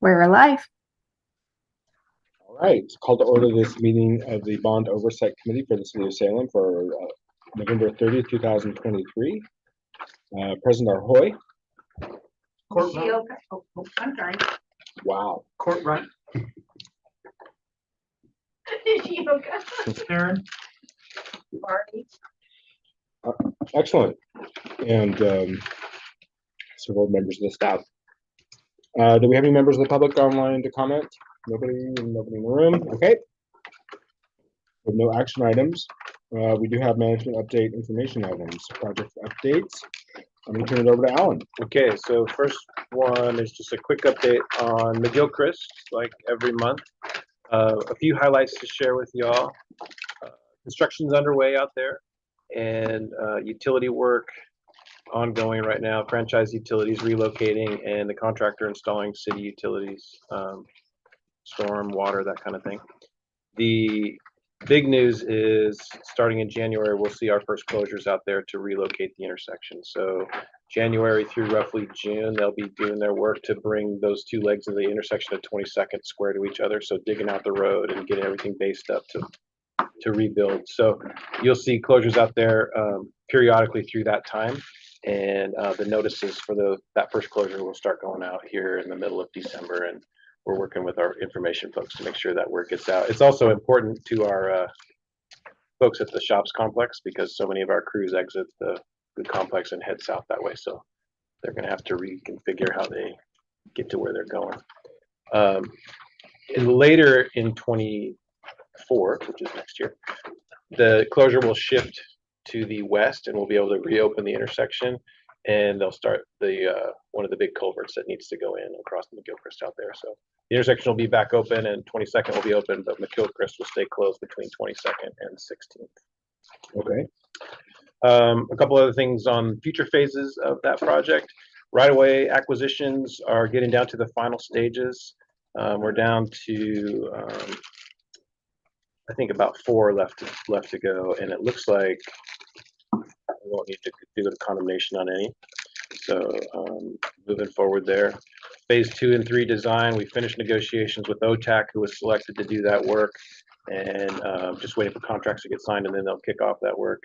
We're alive. All right, call to order this meeting of the Bond Oversight Committee for the City of Salem for November 30th, 2023. President Arhoy. Court run. I'm sorry. Wow. Court run. Aaron. Barney. Excellent. And several members of the staff. Do we have any members of the public online to comment? Nobody in the room. Okay. With no action items. We do have management update information items, project updates. I'm going to turn it over to Alan. Okay, so first one is just a quick update on McGilchrist, like every month. A few highlights to share with y'all. Construction's underway out there, and utility work ongoing right now. Franchise utilities relocating, and the contractor installing city utilities, storm, water, that kind of thing. The big news is starting in January, we'll see our first closures out there to relocate the intersection. So January through roughly June, they'll be doing their work to bring those two legs of the intersection of 22nd square to each other. So digging out the road and getting everything based up to rebuild. So you'll see closures out there periodically through that time. And the notices for that first closure will start going out here in the middle of December. And we're working with our information folks to make sure that word gets out. It's also important to our folks at the shops complex because so many of our crews exit the complex and head south that way. So they're going to have to reconfigure how they get to where they're going. And later in 24, which is next year, the closure will shift to the west and we'll be able to reopen the intersection. And they'll start the one of the big culverts that needs to go in across the McGilchrist out there. So the intersection will be back open and 22nd will be open, but McGilchrist will stay closed between 22nd and 16th. Okay. A couple other things on future phases of that project. Right-of-way acquisitions are getting down to the final stages. We're down to I think about 4 left to go, and it looks like we won't need to do the condemnation on any. So moving forward there. Phase 2 and 3 design, we finished negotiations with OTAC, who was selected to do that work, and just waiting for contracts to get signed, and then they'll kick off that work.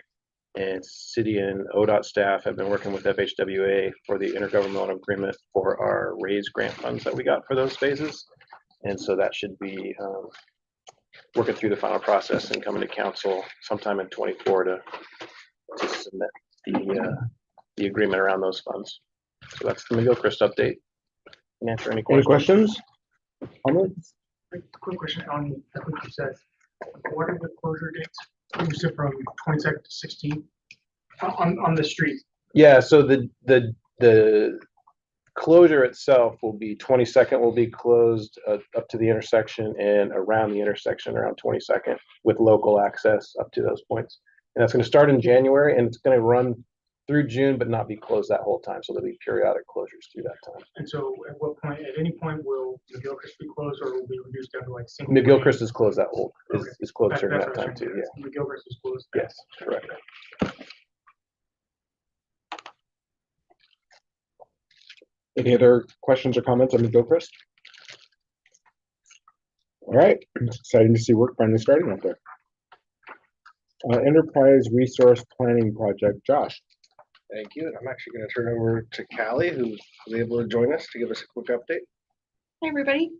And city and ODOT staff have been working with FHWA for the intergovernmental agreement for our RAISE grant funds that we got for those phases. And so that should be working through the final process and coming to council sometime in 24 to submit the agreement around those funds. So that's the McGilchrist update. Can answer any questions? Comments? Quick question on, I think you said, what are the closure dates? You said from 22nd to 16th on the street. Yeah, so the closure itself will be 22nd will be closed up to the intersection and around the intersection around 22nd with local access up to those points. And that's going to start in January and it's going to run through June, but not be closed that whole time. So there'll be periodic closures through that time. And so at what point, at any point, will McGilchrist be closed or will be reduced down to like single? McGilchrist is closed Okay. is closed during That's that time too. Yeah. McGilchrist is closed. Yes, correct. Any other questions or comments on McGilchrist? All right, it's exciting to see work finally starting out there. Enterprise Resource Planning Project, Josh. Thank you. And I'm actually going to turn over to Callie, who's able to join us to give us a quick update. Hi, everybody.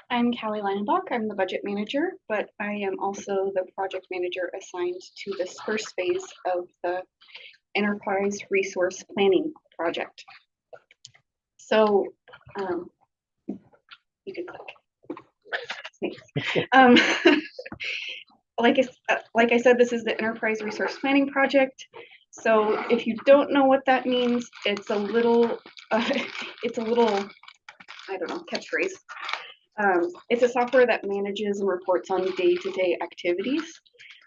I'm Callie Leinenbach. I'm the budget manager, but I am also the project manager assigned to this first phase of the Enterprise Resource Planning Project. So you can click. Like I said, this is the Enterprise Resource Planning Project. So if you don't know what that means, it's a little, I don't know, catchphrase. It's a software that manages and reports on day-to-day activities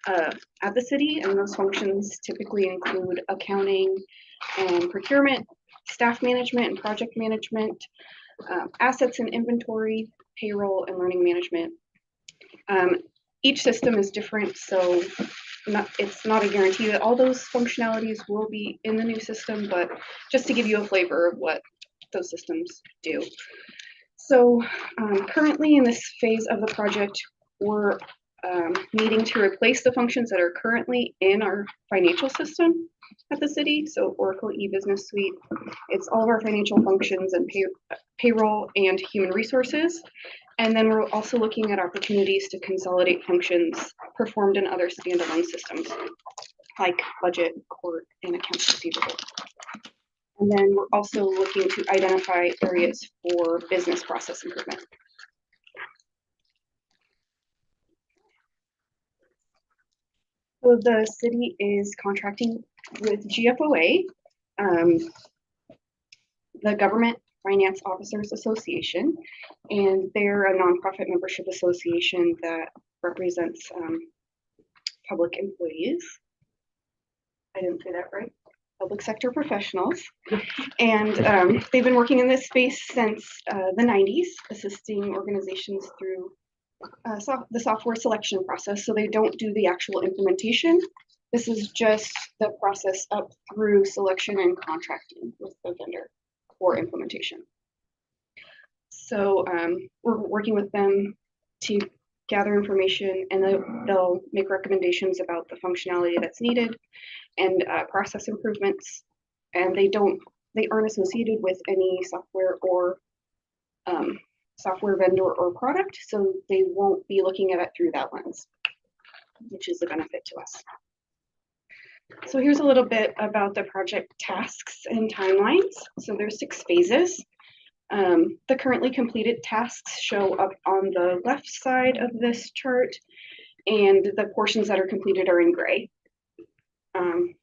at the city, and those functions typically include accounting and procurement, staff management and project management, assets and inventory, payroll, and learning management. Each system is different, so it's not a guarantee that all those functionalities will be in the new system, but just to give you a flavor of what those systems do. So currently in this phase of the project, we're needing to replace the functions that are currently in our financial system at the city. So Oracle e-business suite, it's all of our financial functions and payroll and human resources. And then we're also looking at opportunities to consolidate functions performed in other standalone systems like budget, court, and accounts receivable. And then we're also looking to identify areas for business process improvement. So the city is contracting with GFOA, the Government Finance Officers Association, and they're a nonprofit membership association that represents public employees. I didn't say that right. Public sector professionals. And they've been working in this space since the 90s, assisting organizations through the software selection process. So they don't do the actual implementation. This is just the process up through selection and contracting with the vendor for implementation. So we're working with them to gather information, and they'll make recommendations about the functionality that's needed and process improvements. And they aren't associated with any software or software vendor or product, so they won't be looking at it through that lens, which is a benefit to us. So here's a little bit about the project tasks and timelines. So there's 6 phases. The currently completed tasks show up on the left side of this chart, and the portions that are completed are in gray.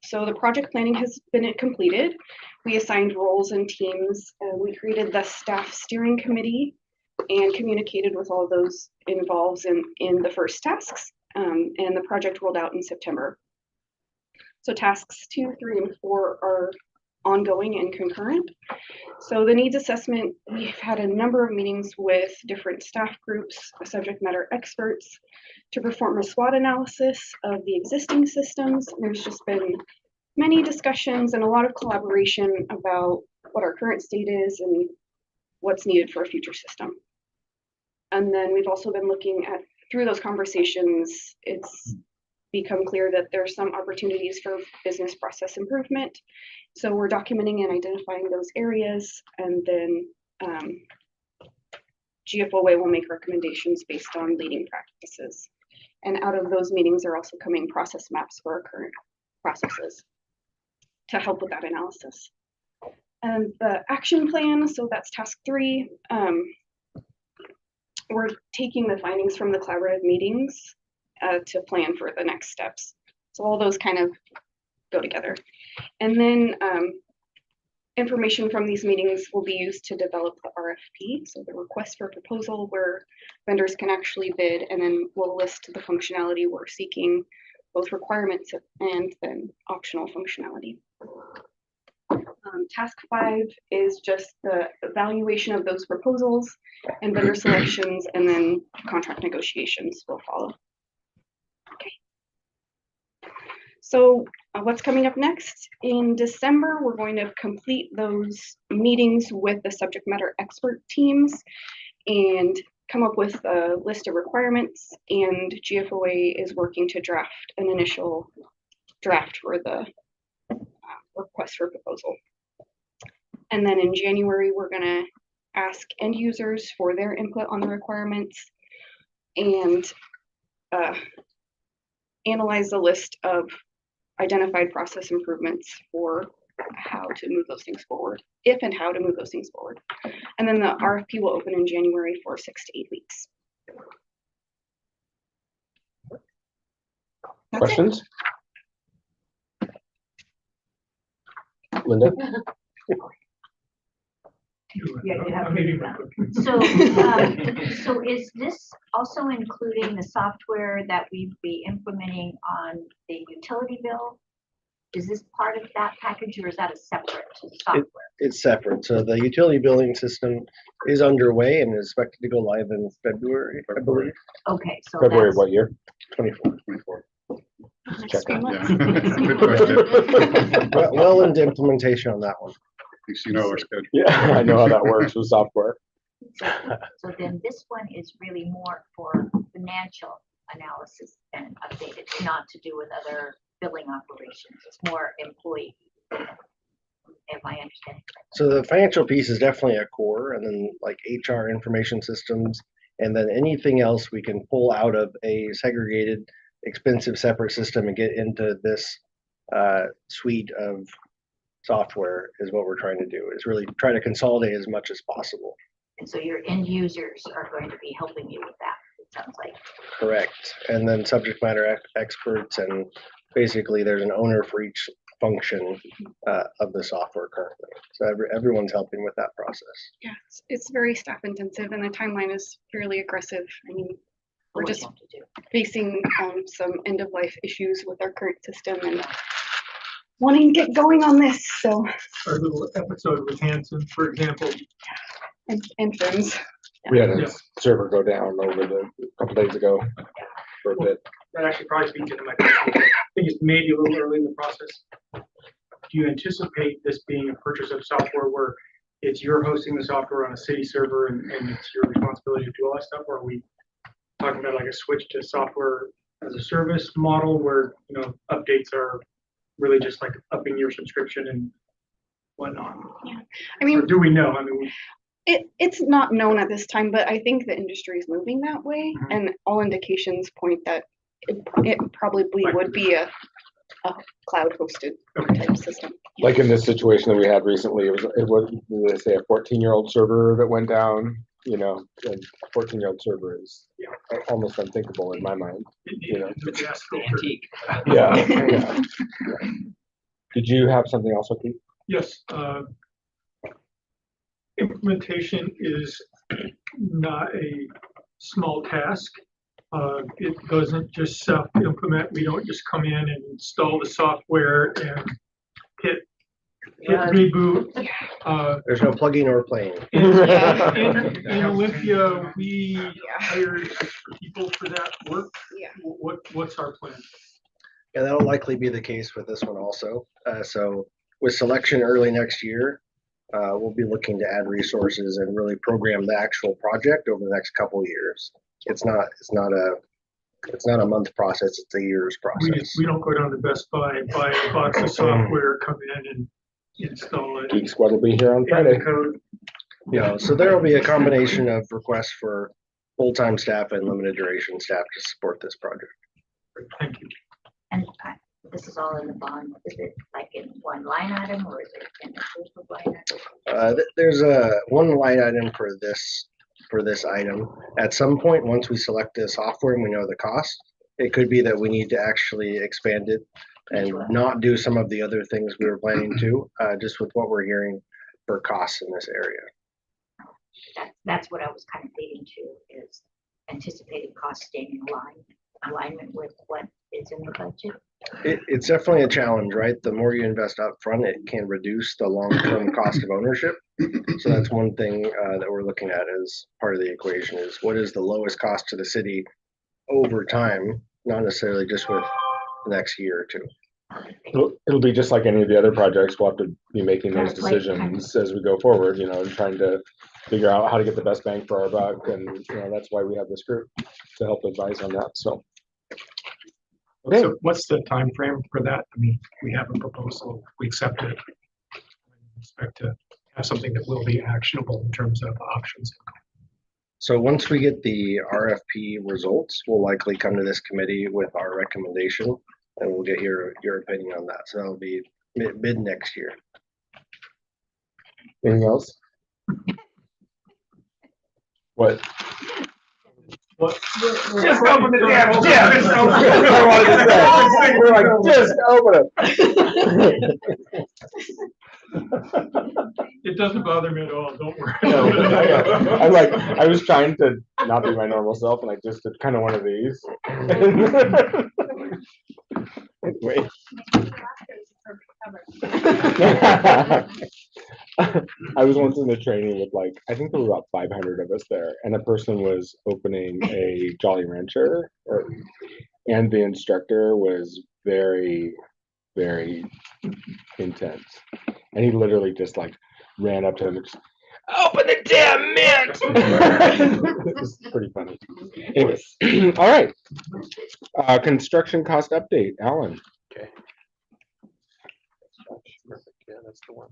So the project planning has been completed. We assigned roles and teams. We created the staff steering committee and communicated with all those involved in the first tasks, and the project rolled out in September. So tasks 2, 3, and 4 are ongoing and concurrent. So the needs assessment, we've had a number of meetings with different staff groups, subject matter experts, to perform a SWOT analysis of the existing systems. There's just been many discussions and a lot of collaboration about what our current state is and what's needed for a future system. And then we've also been looking at, through those conversations, it's become clear that there are some opportunities for business process improvement. So we're documenting and identifying those areas, and then GFOA will make recommendations based on leading practices. And out of those meetings are also coming process maps for our current processes to help with that analysis. And the action plan, so that's task 3. We're taking the findings from the collaborative meetings to plan for the next steps. So all those kind of go together. And then information from these meetings will be used to develop the RFP, so the request for proposal, where vendors can actually bid, and then we'll list the functionality we're seeking, both requirements and then optional functionality. Task 5 is just the evaluation of those proposals and vendor selections, and then contract negotiations will follow. Okay. So what's coming up next? In December, we're going to complete those meetings with the subject matter expert teams and come up with a list of requirements, and GFOA is working to draft an initial draft for the request for proposal. And then in January, we're going to ask end users for their input on the requirements and analyze the list of identified process improvements for how to move those things forward, if and how to move those things forward. And then the RFP will open in January for 6 to 8 weeks. That's Questions? Linda? Yeah, you have Maybe. So is this also including the software that we'd be implementing on the utility bill? Is this part of that package, or is that a separate software? It's separate. So the utility billing system is underway and is expected to go live in February, I believe. Okay, so February of that's, what year? 24. next Check few that. months. Yeah. Good question. Well into implementation on that one. At least you know we're scheduled. Yeah, I know how that works with software. So then this one is really more for financial analysis and update. It's not to do with other billing operations. It's more employee. Am I understanding? So the financial piece is definitely a core, and then like HR information systems, and then anything else we can pull out of a segregated, expensive separate system and get into this suite of software is what we're trying to do, is really try to consolidate as much as possible. And so your end users are going to be helping you with that, it sounds like. Correct. And then subject matter experts, and basically there's an owner for each function of the software currently. So everyone's helping with that process. Yeah, it's very staff intensive and the timeline is fairly aggressive. I mean, we're What we just have to do. facing some end of life issues with our current system and wanting to get going on this, so, Our little episode with Hanson, for example, and friends. We had a Yeah. server go down over a couple days ago for a bit. that actually probably speaks into my question. I think it's maybe a little early in the process. Do you anticipate this being a purchase of software where it's you're hosting the software on a city server and it's your responsibility to do all that stuff? Or are we talking about like a switch to software as a service model where, updates are really just like upping your subscription and whatnot? I mean, Or do we know? I mean, it's not known at this time, but I think the industry is moving that way, and all indications point that it probably would be a cloud hosted type system. Like in this situation that we had recently, it was, they say a 14-year-old server that went down, and a 14-year-old server is almost unthinkable in my mind. it's gas filter. Yeah. Did you have something else, Keith? Yes, implementation is not a small task. It doesn't just self-implement. We don't just come in and install the software and hit reboot. There's no plugging or playing. In Olympia, we hired people for that work. Yeah. What's our plan? Yeah, that'll likely be the case with this one also. So with selection early next year, we'll be looking to add resources and really program the actual project over the next couple of years. It's not a month process, it's a year's process. We don't go down to Best Buy, buy a box of software, come in and install it. Geek Squad will be here on Friday. Code. So there will be a combination of requests for full-time staff and limited duration staff to support this project. Thank you. And this is all in the bond. Is it like in one line item or is it in a group of line items? There's one line item for this item. At some point, once we select the software and we know the cost, it could be that we need to actually expand it and not do some of the other things we were planning to, just with what we're hearing for costs in this area. That's what I was kind of leading to, is anticipated cost staying in alignment with what is in the budget. It's definitely a challenge, right? The more you invest up front, it can reduce the long-term cost of ownership. So that's one thing that we're looking at as part of the equation, is what is the lowest cost to the city over time, not necessarily just with the next year or two. It'll be just like any of the other projects. We'll have to be making those decisions as we go forward, and trying to figure out how to get the best bang for our buck. And that's why we have this group to help advise on that. So. Okay. So what's the time frame for that? I mean, we have a proposal, we accept it. We expect to have something that will be actionable in terms of options. So once we get the RFP results, we'll likely come to this committee with our recommendation, and we'll get your opinion on that. So that'll be mid next year. Anything else? What? Just open the damn gym. I wanted to say. We're like, just open it. It doesn't bother me at all, don't worry. I was trying to not be my normal self, and I just did kind of one of these. Anyway. I was once in a training with I think there were about 500 of us there, and a person was opening a Jolly Rancher, and the instructor was very, very intense, and he literally just ran up to him and just, Open the damn mint. It's pretty funny. Anyways, all right. Construction cost update, Alan. Okay. Perfect. Yeah, that's the one.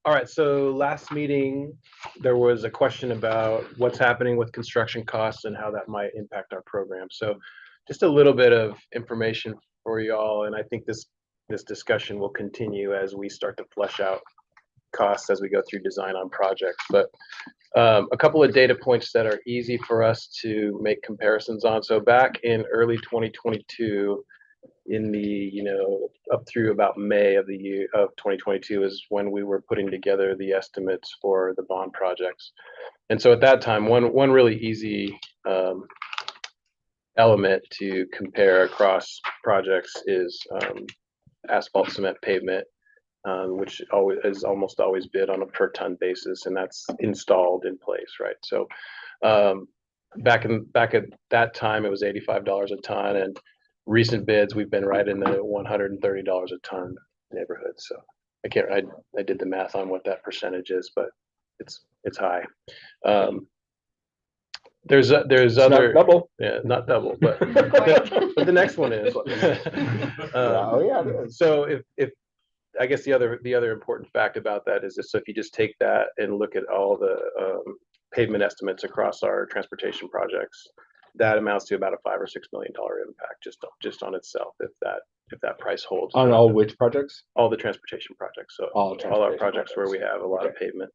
All right. So last meeting, there was a question about what's happening with construction costs and how that might impact our program. So just a little bit of information for y'all, and I think this discussion will continue as we start to flesh out costs as we go through design on projects. But a couple of data points that are easy for us to make comparisons on. So back in early 2022, in the, up through about May of the year of 2022 is when we were putting together the estimates for the bond projects. And so at that time, one really easy element to compare across projects is asphalt cement pavement, which is almost always bid on a per ton basis, and that's installed in place, right? So back at that time, it was $85 a ton, and recent bids, we've been right in the $130 a ton neighborhood. So I did the math on what that percentage is, but it's high. There's It's other, not double. yeah, not double, but but the next one is. Oh yeah, it is. So if I guess the other important fact about that is this, so if you just take that and look at all the pavement estimates across our transportation projects, that amounts to about a $5 or $6 million impact just on itself if that price holds. On all which projects? All the transportation projects. So All our projects where we have a lot of pavement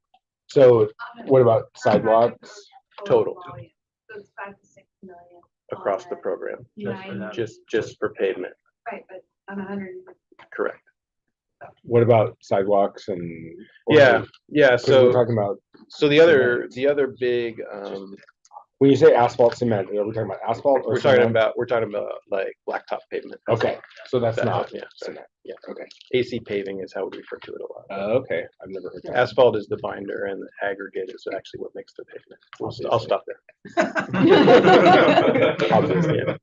So what about sidewalks? total So it's 5 to 6 million. across the program, Nine, just for pavement. right, but on 100. Correct. What about sidewalks and? Yeah. 'Cause we're talking about, So the other big when you say asphalt cement, are we talking about asphalt or we're talking cement? about like blacktop pavement. Okay, so that's That- not yeah, sorry. cement. Yeah. Okay. AC paving is how we refer to it a lot. Okay, I've never heard that. Asphalt is the binder and the aggregate is actually what makes the pavement. I'll stop there. Obviously. Yeah.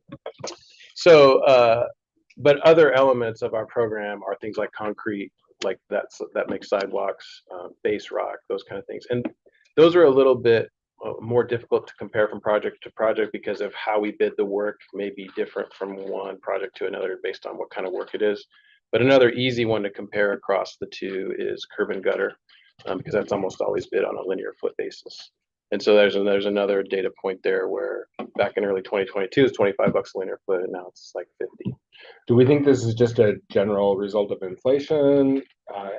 So, but other elements of our program are things like concrete, like that makes sidewalks, base rock, those kind of things. And those are a little bit more difficult to compare from project to project because of how we bid the work may be different from one project to another based on what kind of work it is. But another easy one to compare across the two is curb and gutter, because that's almost always bid on a linear foot basis. And so there's another data point there where back in early 2022 is $25 a linear foot, and now it's like 50. Do we think this is just a general result of inflation?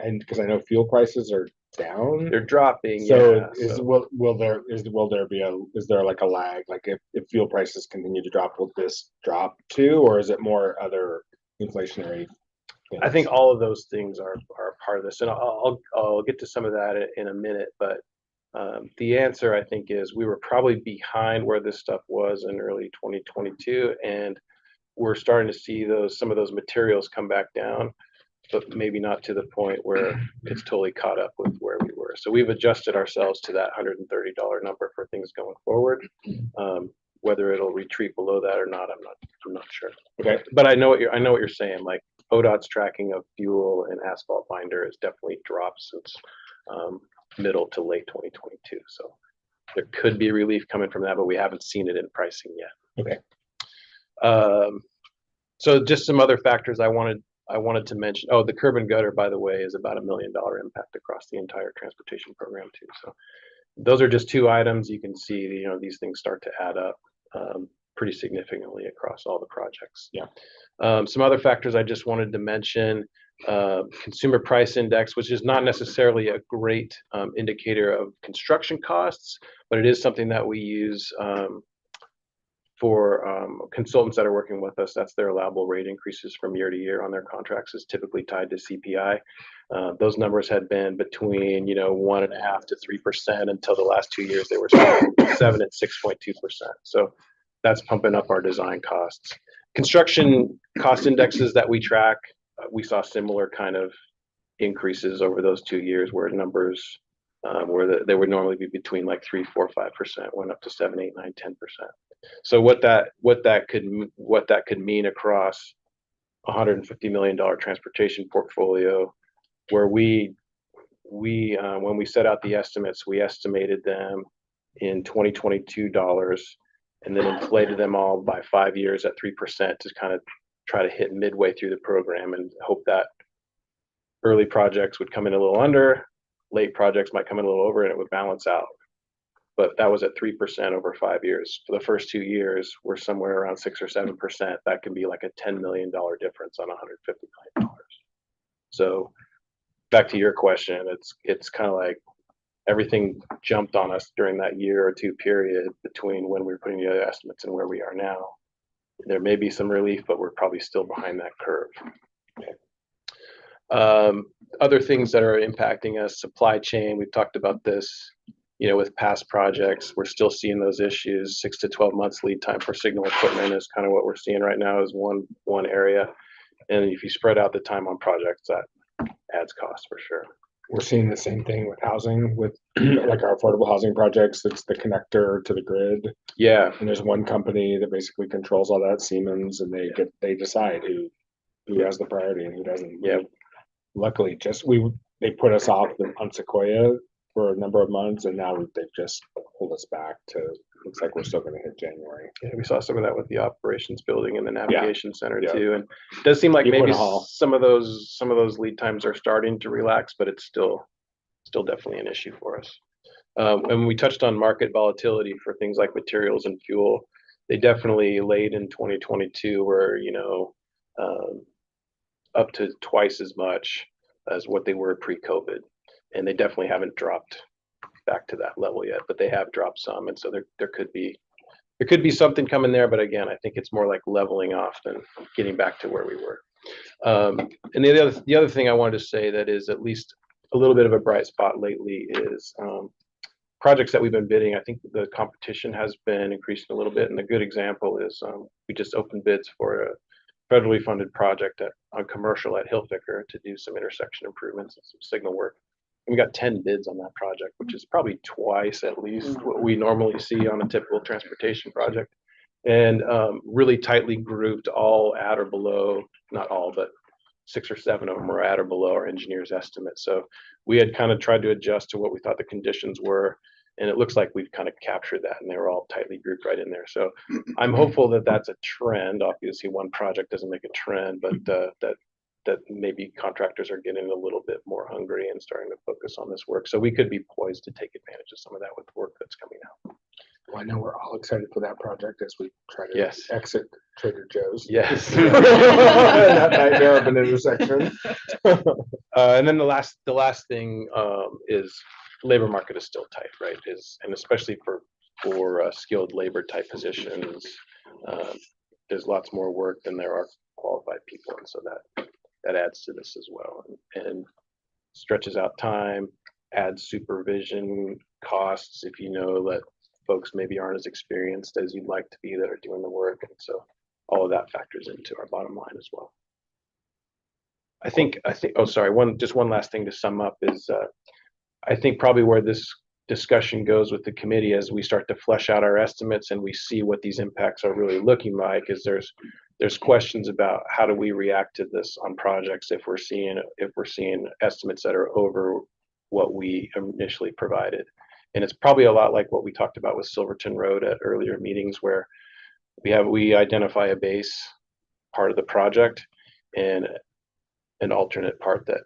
And because I know fuel prices are down. They're dropping. So Yeah. will there be is there like a lag? Like if fuel prices continue to drop, will this drop too, or is it more other inflationary things? I think all of those things are part of this, and I'll get to some of that in a minute. But the answer I think is we were probably behind where this stuff was in early 2022, and we're starting to see some of those materials come back down, but maybe not to the point where it's totally caught up with where we were. So we've adjusted ourselves to that $130 number for things going forward. Whether it'll retreat below that or not, I'm not sure. Okay. But I know what you're saying. Like ODOT's tracking of fuel and asphalt binder has definitely dropped since middle to late 2022. So there could be relief coming from that, but we haven't seen it in pricing yet. Okay. So just some other factors I wanted to mention. Oh, the curb and gutter, by the way, is about $1 million impact across the entire transportation program too. So those are just two items. You can see, these things start to add up pretty significantly across all the projects. Yeah. Some other factors I just wanted to mention, consumer price index, which is not necessarily a great indicator of construction costs, but it is something that we use for consultants that are working with us. That's their allowable rate increases from year to year on their contracts is typically tied to CPI. Those numbers had been between 1.5% to 3% until the last 2 years. They were 7 and 6.2%. So that's pumping up our design costs. Construction cost indexes that we track, we saw similar kind of increases over those 2 years where numbers they would normally be between like 3, 4, 5%, went up to 7, 8, 9, 10%. So what that could mean across $150 million transportation portfolio, where we we, when we set out the estimates, we estimated them in 2022 dollars and then inflated them all by 5 years at 3% to kind of try to hit midway through the program and hope that early projects would come in a little under, late projects might come in a little over, and it would balance out. But that was at 3% over 5 years. For the first 2 years, we're somewhere around 6 or 7%. That can be like a $10 million difference on $150 million. So back to your question, it's kind of like everything jumped on us during that year or two period between when we were putting together estimates and where we are now. There may be some relief, but we're probably still behind that curve. Other things that are impacting us, supply chain, we've talked about this, with past projects, we're still seeing those issues. 6 to 12 months lead time for signal equipment is kind of what we're seeing right now is one area. And if you spread out the time on projects, that adds cost for sure. We're seeing the same thing with housing, with like our affordable housing projects. It's the connector to the grid. Yeah. And there's one company that basically controls all that, Siemens, and they decide who has the priority and who doesn't. Yeah. Luckily, they put us off on Sequoia for a number of months, and now they've just pulled us back to. Looks like we're still going to hit January. Yeah, we saw some of that with the operations building and the navigation center too, and it does seem like Equina maybe Hall. some of those lead times are starting to relax, but it's still definitely an issue for us. And we touched on market volatility for things like materials and fuel. They definitely late in 2022 were up to twice as much as what they were pre-COVID, and they definitely haven't dropped back to that level yet, but they have dropped some, and so there could be something coming there, but again, I think it's more like leveling off than getting back to where we were. And the other thing I wanted to say that is at least a little bit of a bright spot lately is projects that we've been bidding. I think the competition has been increasing a little bit, and a good example is we just opened bids for a federally funded project on commercial at Hillficker to do some intersection improvements and some signal work. And we got 10 bids on that project, which is probably twice at least what we normally see on a typical transportation project. And really tightly grouped, all at or below, not all, but 6 or 7 of them were at or below our engineer's estimate. So we had kind of tried to adjust to what we thought the conditions were. And it looks like we've kind of captured that, and they were all tightly grouped right in there. So I'm hopeful that that's a trend. Obviously, one project doesn't make a trend, but that maybe contractors are getting a little bit more hungry and starting to focus on this work. So we could be poised to take advantage of some of that with work that's coming out. Well, I know we're all excited for that project as we try to exit Trader Joe's. Yes. That nightmare of an intersection. And then the last thing is labor market is still tight, right? And especially for skilled labor type positions, there's lots more work than there are qualified people, and so that adds to this as well, and stretches out time, adds supervision costs if you know that folks maybe aren't as experienced as you'd like to be that are doing the work, and so all of that factors into our bottom line as well. I think. Oh, sorry. One last thing to sum up is I think probably where this discussion goes with the committee as we start to flesh out our estimates and we see what these impacts are really looking like is there's questions about how do we react to this on projects if we're seeing estimates that are over what we initially provided. And it's probably a lot like what we talked about with Silverton Road at earlier meetings where we identify a base part of the project and an alternate part that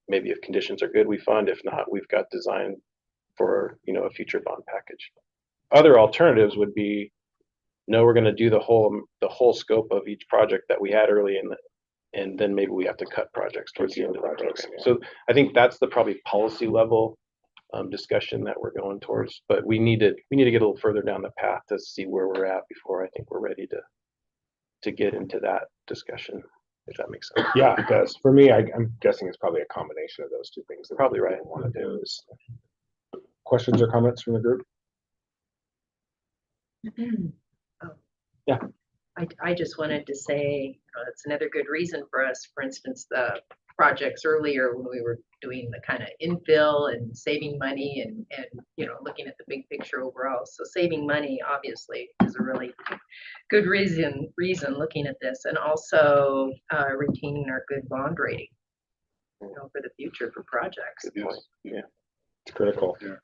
maybe if conditions are good, we fund. If not, we've got design for a future bond package. Other alternatives would be, no, we're going to do the whole scope of each project that we had early and then maybe we have to cut projects towards the end of the program. Yeah. So I think that's the probably policy level discussion that we're going towards. But we need to get a little further down the path to see where we're at before I think we're ready to get into that discussion. If that makes sense. Yeah, it does. For me, I'm guessing it's probably a combination of those two things. That probably right. Want to do is questions or comments from the group? Yeah. I just wanted to say it's another good reason for us. For instance, the projects earlier when we were doing the kind of infill and saving money and looking at the big picture overall. So saving money obviously is a really good reason looking at this, and also retaining our good bond rating. for the future for projects. Good point. Yeah. It's critical. Yeah.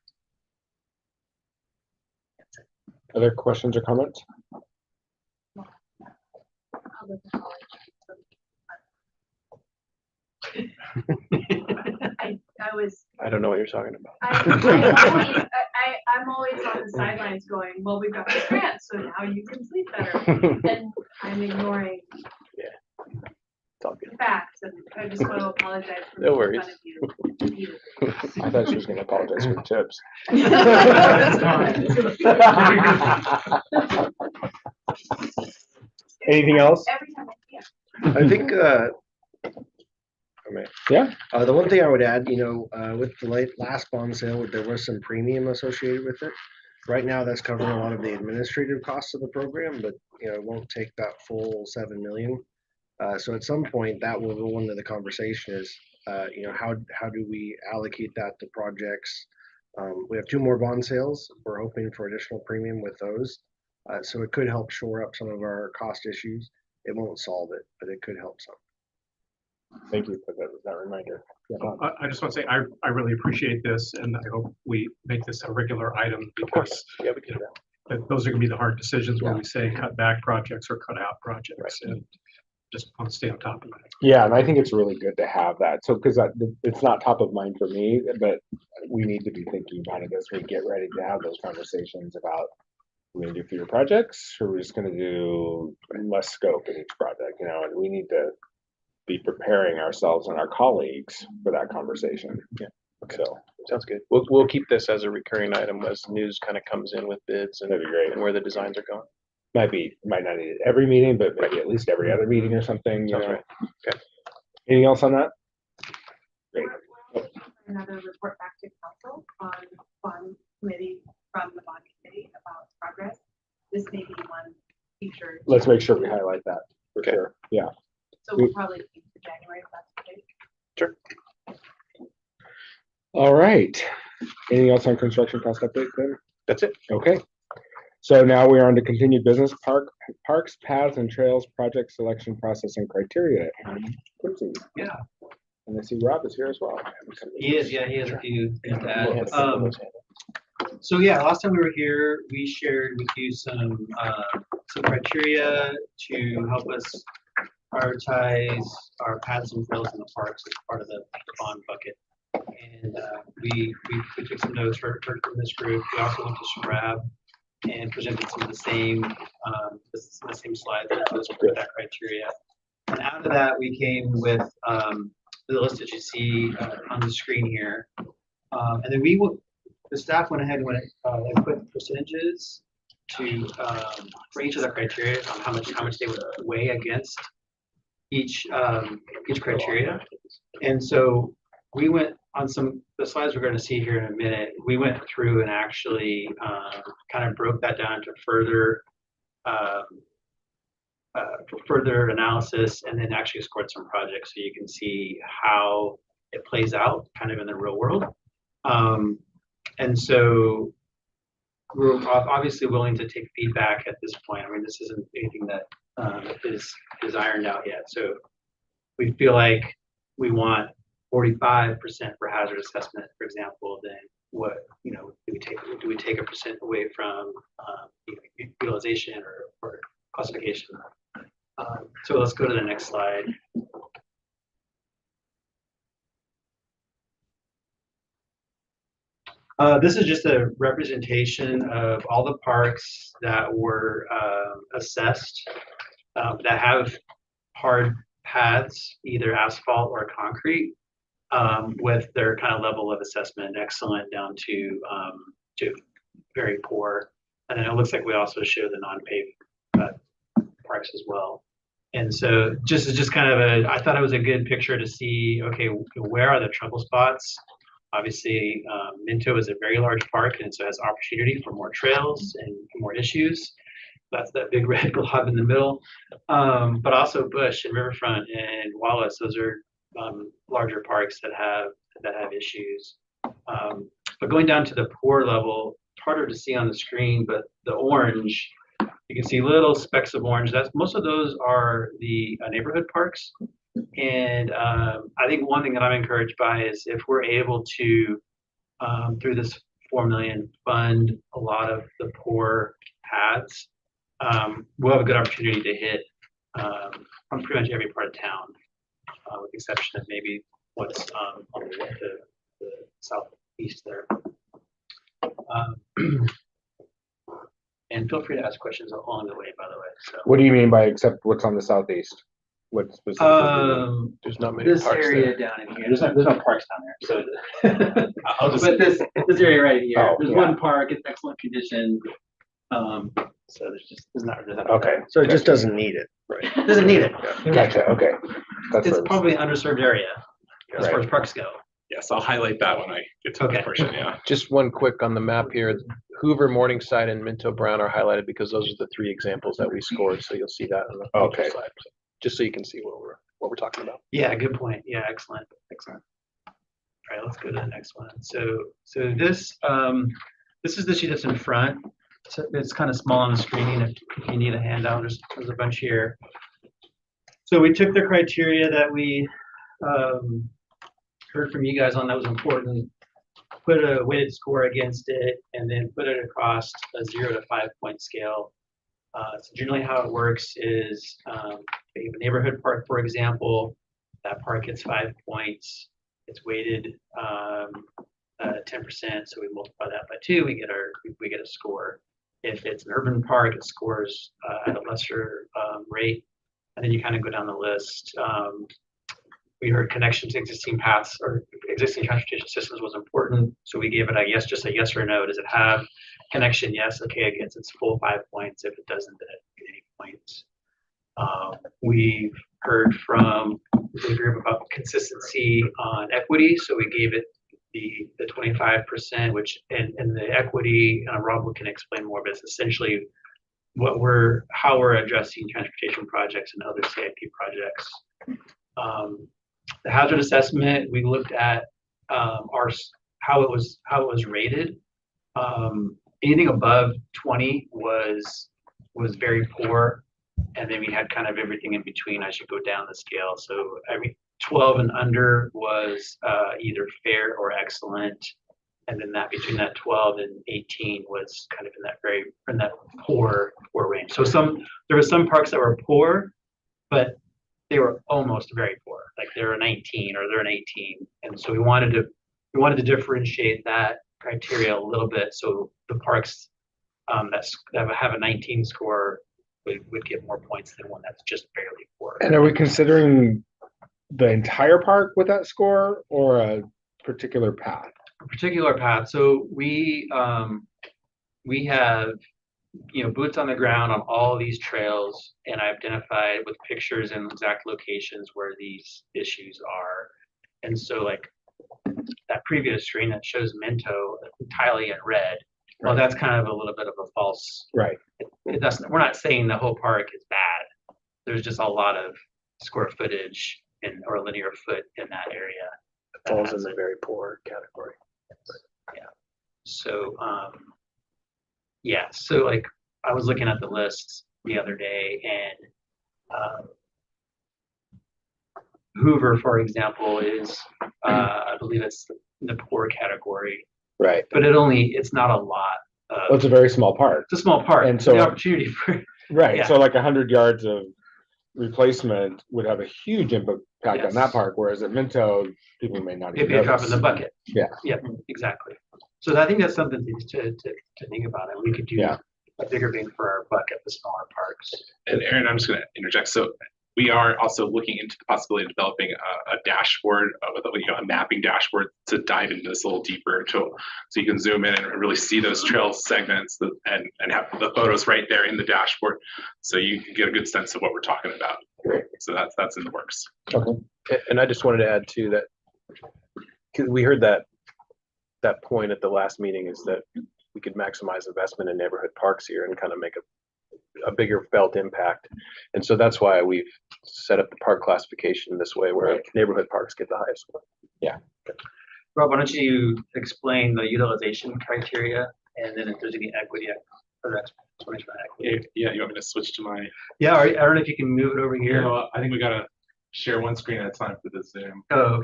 Other questions or comments? I was, I don't know what you're talking about. I'm always on the sidelines going, well, we've got this grant, so now you can sleep better. And I'm ignoring It's all good. facts, and I just want to apologize for No making worries. fun of you. I thought she was gonna apologize for the chips. Anything else? Every time, yeah. I think, Yeah. the one thing I would add, with the last bond sale, there was some premium associated with it. Right now, that's covering a lot of the administrative costs of the program, but, it won't take that full 7 million. So at some point, that will go into the conversation is, how do we allocate that to projects? We have 2 more bond sales. We're hoping for additional premium with those. So it could help shore up some of our cost issues. It won't solve it, but it could help some. Thank you for that reminder. Yeah, Bob. I just want to say, I really appreciate this, and I hope we make this a regular item, because Yeah, we can do that. those are gonna be the hard decisions when we say cut back projects or cut out projects, Right. and just want to stay on top of it. Yeah, and I think it's really good to have that. So, because it's not top of mind for me, but we need to be thinking about it as we get ready to have those conversations about we're gonna do fewer projects, or we're just gonna do less scope in each project, and we need to be preparing ourselves and our colleagues for that conversation. Yeah. So Sounds good. We'll keep this as a recurring item as news kind of comes in with bids and that'd be great. where the designs are going. Might not need it every meeting, but maybe at least every other meeting or something. Sounds right. Okay. Anything else on that? Great. We're waiting for another report back to council on bond committee, from the bond committee about progress. This may be one feature. Let's make sure we highlight that for Okay. sure. Yeah. So we'll probably keep for January, if that's okay. Sure. All right. Anything else on construction cost update then? That's it. Okay. So now we're on to continued business parks, paths and trails, project selection process and criteria. Quincy. Yeah. And I see Rob is here as well. He is, yeah, he has a few things to add. Um, So yeah, last time we were here, we shared with you some criteria to help us prioritize our paths and trails in the parks as part of the bond bucket. And we took some notes from this group. We also went to SRAB and presented some of the same slides that goes with that criteria. And out of that, we came with the list that you see on the screen here. And then the staff went ahead and put percentages to for each of the criteria on how much they would weigh against each criteria. And so we went on the slides we're going to see here in a minute. We went through and actually kind of broke that down to further analysis, and then actually scored some projects so you can see how it plays out kind of in the real world. And so we're obviously willing to take feedback at this point. I mean, this isn't anything that is ironed out yet. So we feel like we want 45% for hazard assessment, for example. Then what, do we take a percent away from utilization or classification? So let's go to the next slide. This is just a representation of all the parks that were assessed that have hard paths, either asphalt or concrete, with their kind of level of assessment, excellent down to very poor. And then it looks like we also show the non-paved parks as well. And so just kind of I thought it was a good picture to see, okay, where are the trouble spots? Obviously, Minto is a very large park, and so has opportunity for more trails and more issues. That's that big red blob in the middle. But also Bush and Riverfront and Wallace, those are larger parks that have issues. But going down to the poor level, it's harder to see on the screen, but the orange, you can see little specks of orange. Most of those are the neighborhood parks. And I think one thing that I'm encouraged by is if we're able to, through this 4 million, fund a lot of the poor paths, we'll have a good opportunity to hit on pretty much every part of town, with the exception of maybe what's on the southeast there. And feel free to ask questions along the way, by the way. So. What do you mean by except what's on the southeast? What specifically? There's not many This parks area there. down in here, there's no parks down there, so. I'll just, But this area right here, Oh, there's yeah. one park, it's excellent condition. So there's not. Okay. So it just doesn't need it. Right. Doesn't need it. Gotcha. Okay. That's It's what it was. probably an underserved area as far Right. as parks go. yes, I'll highlight that when I get to Okay. that portion, yeah. Just one quick on the map here. Hoover, Morningside, and Minto Brown are highlighted because those are the 3 examples that we scored. So you'll see that on the Okay. future slide. So just so you can see what we're talking about. Yeah, good point. Yeah, excellent. Excellent. All right, let's go to the next one. So this is the sheet that's in front. So it's kind of small on the screen. If you need a handout, there's a bunch here. So we took the criteria that we heard from you guys on that was important, put a weighted score against it, and then put it across a 0 to 5 point scale. So generally how it works is we have a neighborhood park, for example, that park gets 5 points. It's weighted 10%, so we multiply that by 2, we get a score. If it's an urban park, it scores at a lesser rate, and then you kind of go down the list. We heard connection to existing paths or existing transportation systems was important, so we gave it a yes, just a yes or no. Does it have connection? Yes. Okay, it gets its full 5 points. If it doesn't, then it doesn't get any points. We've heard from the group about consistency on equity, so we gave it the 25%, which and the equity. Rob can explain more, but it's essentially how we're addressing transportation projects and other CIP projects. The hazard assessment, we looked at how it was rated. Anything above 20 was very poor, and then we had kind of everything in between as you go down the scale. So 12 and under was either fair or excellent, and then that between that 12 and 18 was kind of in that poor range. So there were some parks that were poor, but they were almost very poor, like they're a 19 or they're an 18, and so we wanted to differentiate that criteria a little bit, so the parks that have a 19 score would get more points than one that's just barely poor. And are we considering the entire park with that score or a particular path? A particular path. So we have boots on the ground on all of these trails, and I identified with pictures and exact locations where these issues are. And so like that previous screen that shows Minto entirely in red, well, that's kind of a little bit of a false. Right. We're not saying the whole park is bad. There's just a lot of square footage or linear foot in that area. It falls in the very poor category. Yeah. So so like I was looking at the list the other day, and Hoover, for example, is I believe it's the poor category, Right. but it's not a lot. Well, it's a very small park. It's a small park, and so the opportunity for right. yeah. So like 100 yards of replacement would have a huge impact on Yes. that park, whereas at Minto, people may not it'd even be a drop in notice. the bucket. Yeah. Yeah, exactly. So I think that's something to think about, and we could do Yeah. a bigger bang for our buck at the smaller parks. And Aaron, I'm just going to interject. So we are also looking into the possibility of developing a dashboard, with a mapping dashboard to dive into this a little deeper, so you can zoom in and really see those trail segments and have the photos right there in the dashboard, so you can get a good sense of what we're talking about. So that's in the works. Okay. And I just wanted to add too that, because we heard that point at the last meeting, is that we could maximize investment in neighborhood parks here and kind of make a bigger felt impact. And so that's why we've set up the park classification this way, where neighborhood parks get the highest score. Yeah. Rob, why don't you explain the utilization criteria, and then if there's any equity or explanation on equity. Yeah, you want me to switch to my? Yeah, I don't know if you can move it over here. I think we got share one screen at a time for the Zoom. Oh,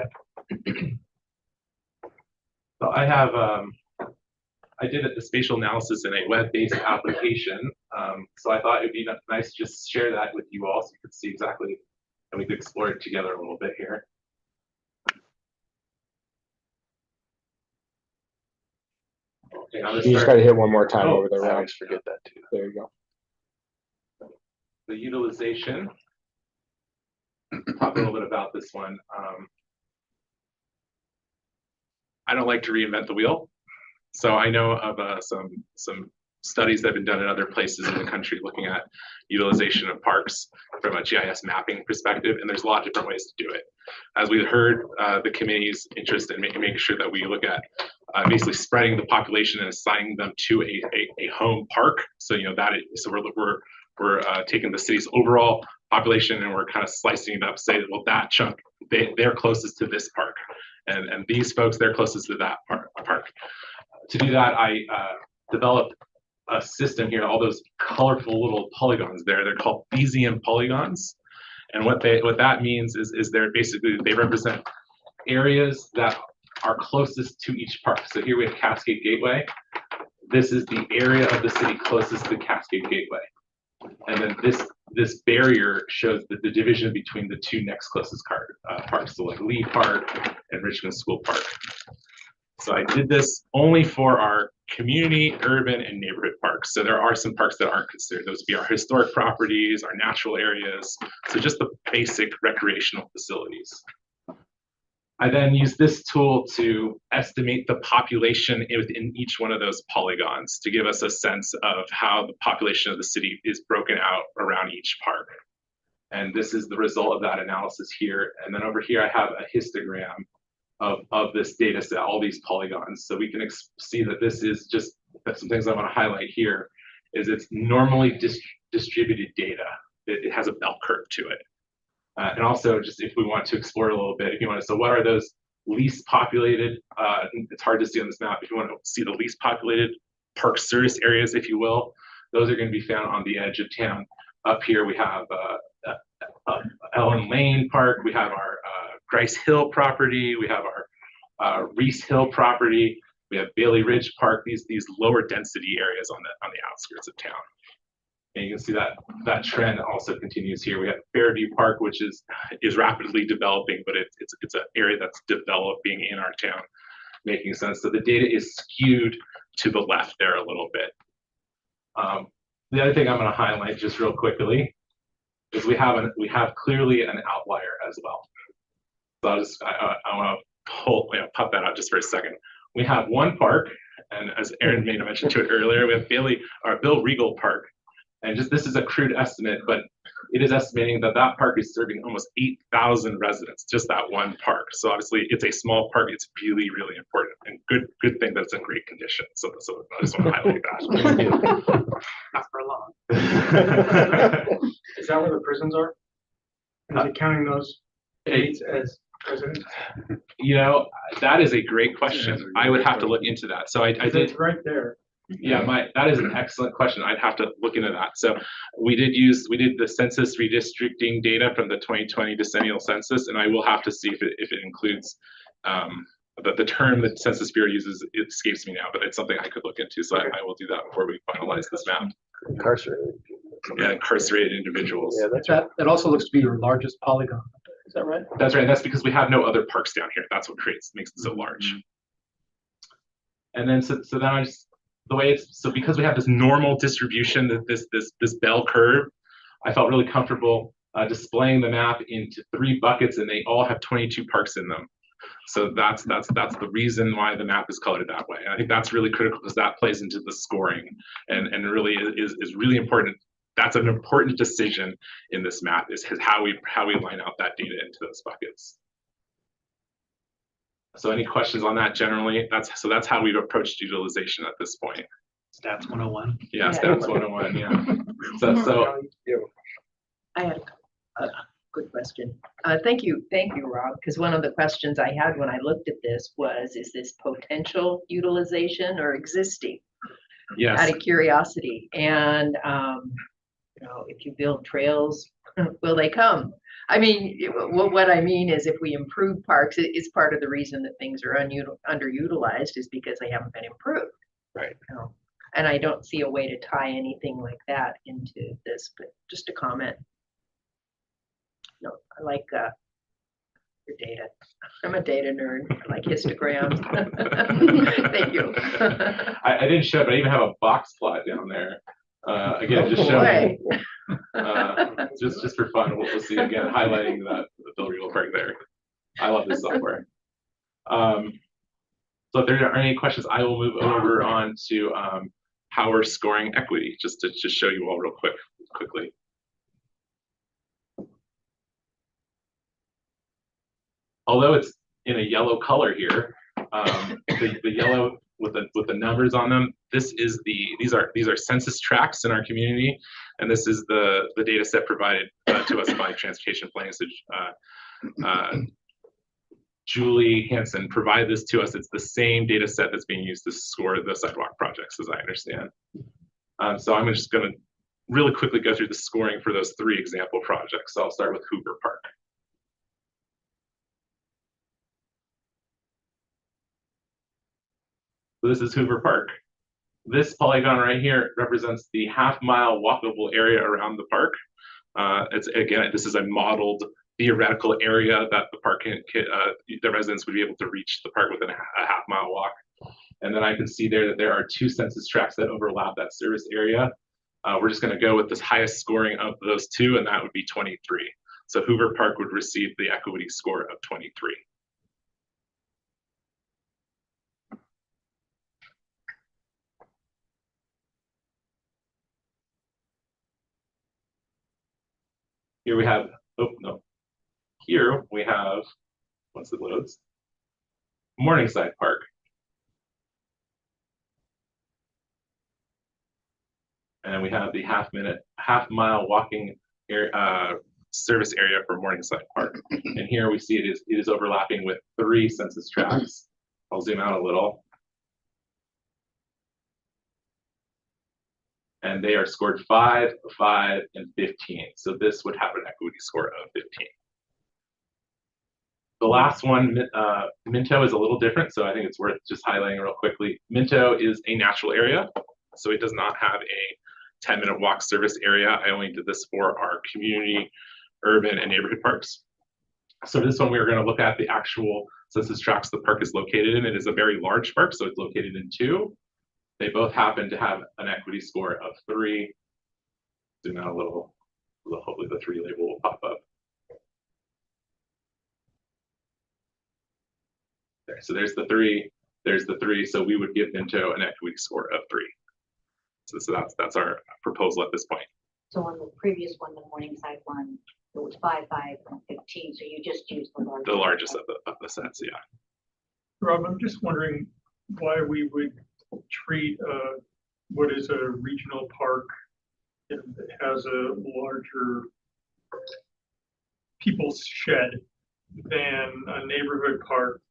So I have, I did the spatial analysis in a web-based application. So I thought it'd be nice to just share that with you all so you could see exactly, and we could explore it together a little bit here. Okay, I'm gonna You just start- gotta hit one more time Oh, over the I round. always forget that too. There you go. The utilization. Talk a little bit about this one. I don't like to reinvent the wheel. So I know of some studies that have been done in other places in the country looking at utilization of parks from a GIS mapping perspective, and there's a lot of different ways to do it. As we heard, the committee's interest in making sure that we look at basically spreading the population and assigning them to a home park. So so we're taking the city's overall population and we're kind of slicing it up, say, well, that chunk, they're closest to this park, and these folks, they're closest to that park. To do that, I developed a system here, all those colorful little polygons there. They're called Bayesian polygons. And what that means is they represent areas that are closest to each park. So here we have Cascade Gateway. This is the area of the city closest to Cascade Gateway. And then this barrier shows the division between the two next closest parks, so like Lee Park and Richmond School Park. So I did this only for our community, urban, and neighborhood parks. So there are some parks that aren't considered. Those would be our historic properties, our natural areas. So just the basic recreational facilities. I then use this tool to estimate the population within each one of those polygons to give us a sense of how the population of the city is broken out around each park. And this is the result of that analysis here. And then over here, I have a histogram of this data set, all these polygons. So we can see that this is just some things I want to highlight here is it's normally distributed data. It has a bell curve to it. And also just if we want to explore a little bit, if you want to, so what are those least populated, it's hard to see on this map, if you want to see the least populated park service areas, if you will, those are going to be found on the edge of town. Up here we have Ellen Lane Park, we have our Grice Hill property, we have our Reese Hill property, we have Bailey Ridge Park, these lower density areas on the outskirts of town. And you can see that trend also continues here. We have Fairview Park, which is rapidly developing, but it's an area that's developing in our town, making sense. So the data is skewed to the left there a little bit. The other thing I'm going to highlight just real quickly is we have clearly an outlier as well. So I want to pop that out just for a second. We have one park, and as Aaron made a mention to it earlier, we have Bill Regal Park. And this is a crude estimate, but it is estimating that park is serving almost 8,000 residents, just that one park. So obviously it's a small park. It's really, really important and good thing that it's in great condition. So I just want to highlight that. not for long. Is that where the prisons are? Is it counting those aides as residents? That is a great question. I would have to look into that. So I did. It's right there. Yeah, that is an excellent question. I'd have to look into that. So we did the census redistricting data from the 2020 decennial census, and I will have to see if it includes the term that Census Bureau uses. It escapes me now, but it's something I could look into. So I will do that before we finalize this map. Incarcerated. Yeah, incarcerated individuals. Yeah, That also looks to be your largest polygon. Is that right? That's right. That's because we have no other parks down here. That's what makes it so large. And then so then because we have this normal distribution, this bell curve, I felt really comfortable displaying the map into 3 buckets, and they all have 22 parks in them. So that's the reason why the map is colored that way. And I think that's really critical because that plays into the scoring and really is really important. That's an important decision in this map is how we line out that data into those buckets. So any questions on that generally? That's how we've approached utilization at this point. Stats 101. Yeah, Stats 101, yeah. So I had a good question. Thank you, Rob, because one of the questions I had when I looked at this was, is this potential utilization or existing? yes. Out of curiosity. And if you build trails, will they come? I mean, what I mean is if we improve parks, it's part of the reason that things are underutilized is because they haven't been improved. Right. You know? And I don't see a way to tie anything like that into this, but just a comment. No, I like your data. I'm a data nerd. I like histograms. Thank you. I didn't show it, but I even have a box plot down there. Again, just showing, just for fun. We'll see again, highlighting the Bill Regal Park there. I love this software. So if there are any questions, I will move over on to how we're scoring equity, just to show you all real quickly. Although it's in a yellow color here, the yellow with the numbers on them, these are census tracts in our community, and this is the data set provided to us by Transportation Planning. So Julie Hansen provided this to us. It's the same data set that's being used to score the sidewalk projects, as I understand. So I'm just going to really quickly go through the scoring for those 3 example projects. So I'll start with Hoover Park. So this is Hoover Park. This polygon right here represents the half-mile walkable area around the park. This is a modeled theoretical area that the park the residents would be able to reach the park within a half-mile walk. And then I can see there that there are 2 census tracts that overlap that service area. We're just going to go with this highest scoring of those 2, and that would be 23. So Hoover Park would receive the equity score of 23. Here we have, oh no, here we have, once it loads, Morningside Park. And we have the half-mile walking service area for Morningside Park. And here we see it is overlapping with 3 census tracts. I'll zoom out a little. And they are scored 5, 5, and 15. So this would have an equity score of 15. The last one, Minto, is a little different, so I think it's worth just highlighting real quickly. Minto is a natural area, so it does not have a 10-minute walk service area. I only did this for our community, urban, and neighborhood parks. So this one, we're going to look at the actual census tracts the park is located in. It is a very large park, so it's located in 2. They both happen to have an equity score of 3. Zoom out a little, hopefully the 3 label will pop up. There, so there's the 3, there's the 3, so we would give Minto an equity score of 3. So that's our proposal at this point. So on the previous one, the Morningside one, it was 5, 5, and 15, so you just used the largest. The largest of the sets, yeah. Rob, I'm just wondering why we would treat what is a regional park that has a larger people's shed than a neighborhood park.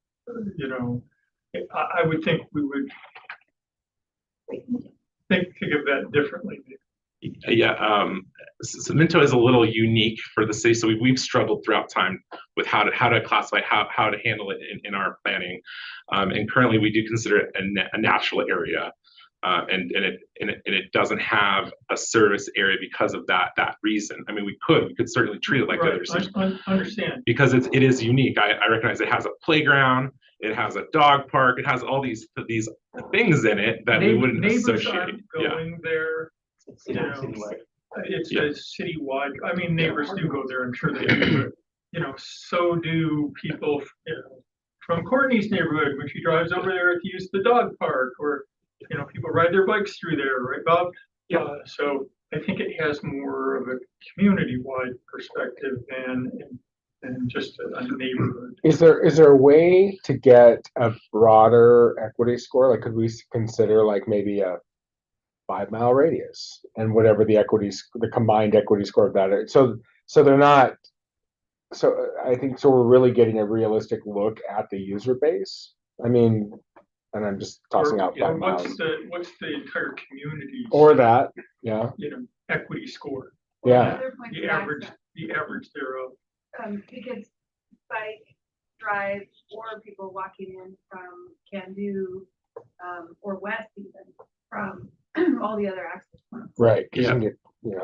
You know, I would think we would think of that differently. Yeah, so Minto is a little unique for the city, so we've struggled throughout time with how to classify, how to handle it in our planning, and currently we do consider it a natural area, and it doesn't have a service area because of that reason. I mean, we could certainly treat it like right, other cities. I understand. Because it is unique. I recognize it has a playground, it has a dog park, it has all these things in it that we wouldn't Neighbors associate. aren't going there. You know, it's a citywide. I mean, neighbors do go there. I'm sure they do, but you know, so do people. You know, from Courtney's neighborhood when she drives over there to use the dog park, or you know, people ride their bikes through there, right, Bob? Yeah. So I think it has more of a community-wide perspective than just a neighborhood. Is there a way to get a broader equity score? Like, could we consider like maybe a 5-mile radius and whatever the combined equity score of that is? So they're not. So I think so. We're really getting a realistic look at the user base. I mean, and I'm just tossing out 5 miles. What's the entire community? Or that, yeah. You know, equity score. Yeah. The average thereof. Because bike, drive, or people walking in from Can-Do, or west even, from all the other access points. Right, 'cause you Yeah. can get,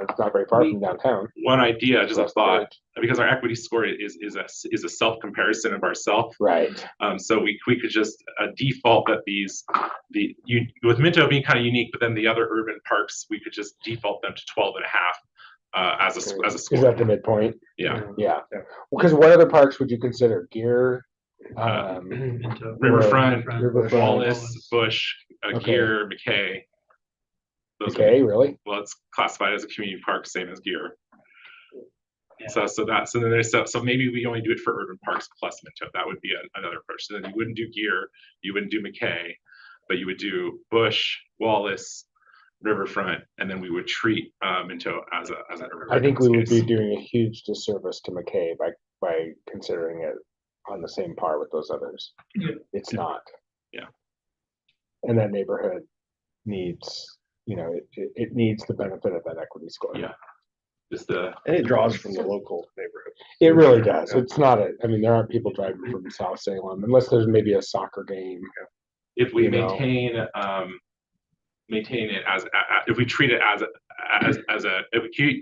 it's not very far from downtown. One idea, just a Across the thought, bridge. because our equity score is a self comparison of ourself. Right, So we could just default that with Minto being kind of unique, but then the other urban parks, we could just default them to 12.5 as a is score. that the midpoint? Yeah. Yeah, because what other parks would you consider? Gear? Minto. Riverfront, Riverfront. Wallace, Bush, Okay. Gear, McKay. Those would Okay, really? well, it's classified as a community park, same as Gear. Yeah. So then there's so maybe we only do it for urban parks plus Minto. That would be another approach. So then you wouldn't do Gear, you wouldn't do McKay, but you would do Bush, Wallace, Riverfront, and then we would treat Minto as an urban. I think we would be space. doing a huge disservice to McKay by considering it on the same par with those others. Yeah. It's not. Yeah. And that neighborhood needs, it needs the benefit of that equity score. Yeah. Just the And it draws from the local neighborhood. It really does. It's not there aren't people driving from South Salem unless there's maybe a soccer game. if we You know. maintain it as if we treat it as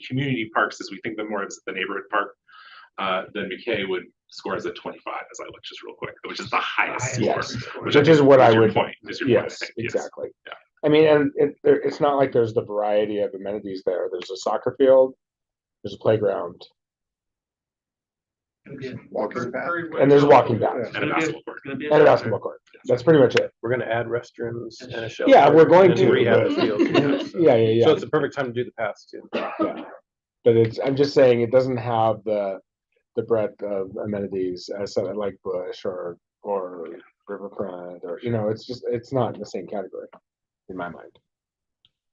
community parks as we think them more as the neighborhood park, then McKay would score as a 25 as I look just real quick, which is the highest score. Yes. Which I Which is think what I your would. point. Is your point, I Yes, think. Yes. exactly. Yeah. And it's not like there's the variety of amenities there. There's a soccer field, there's a playground, Walking path. and there's walking paths And a basketball court. and a basketball court. That's pretty much it. We're gonna add restrooms and a shelter. Yeah, we're going and then to, rehab but- the fields. Yeah. So it's the perfect time to do the paths too. Yeah. But I'm just saying it doesn't have the breadth of amenities as something like Bush or Riverfront or, it's not in the same category in my mind.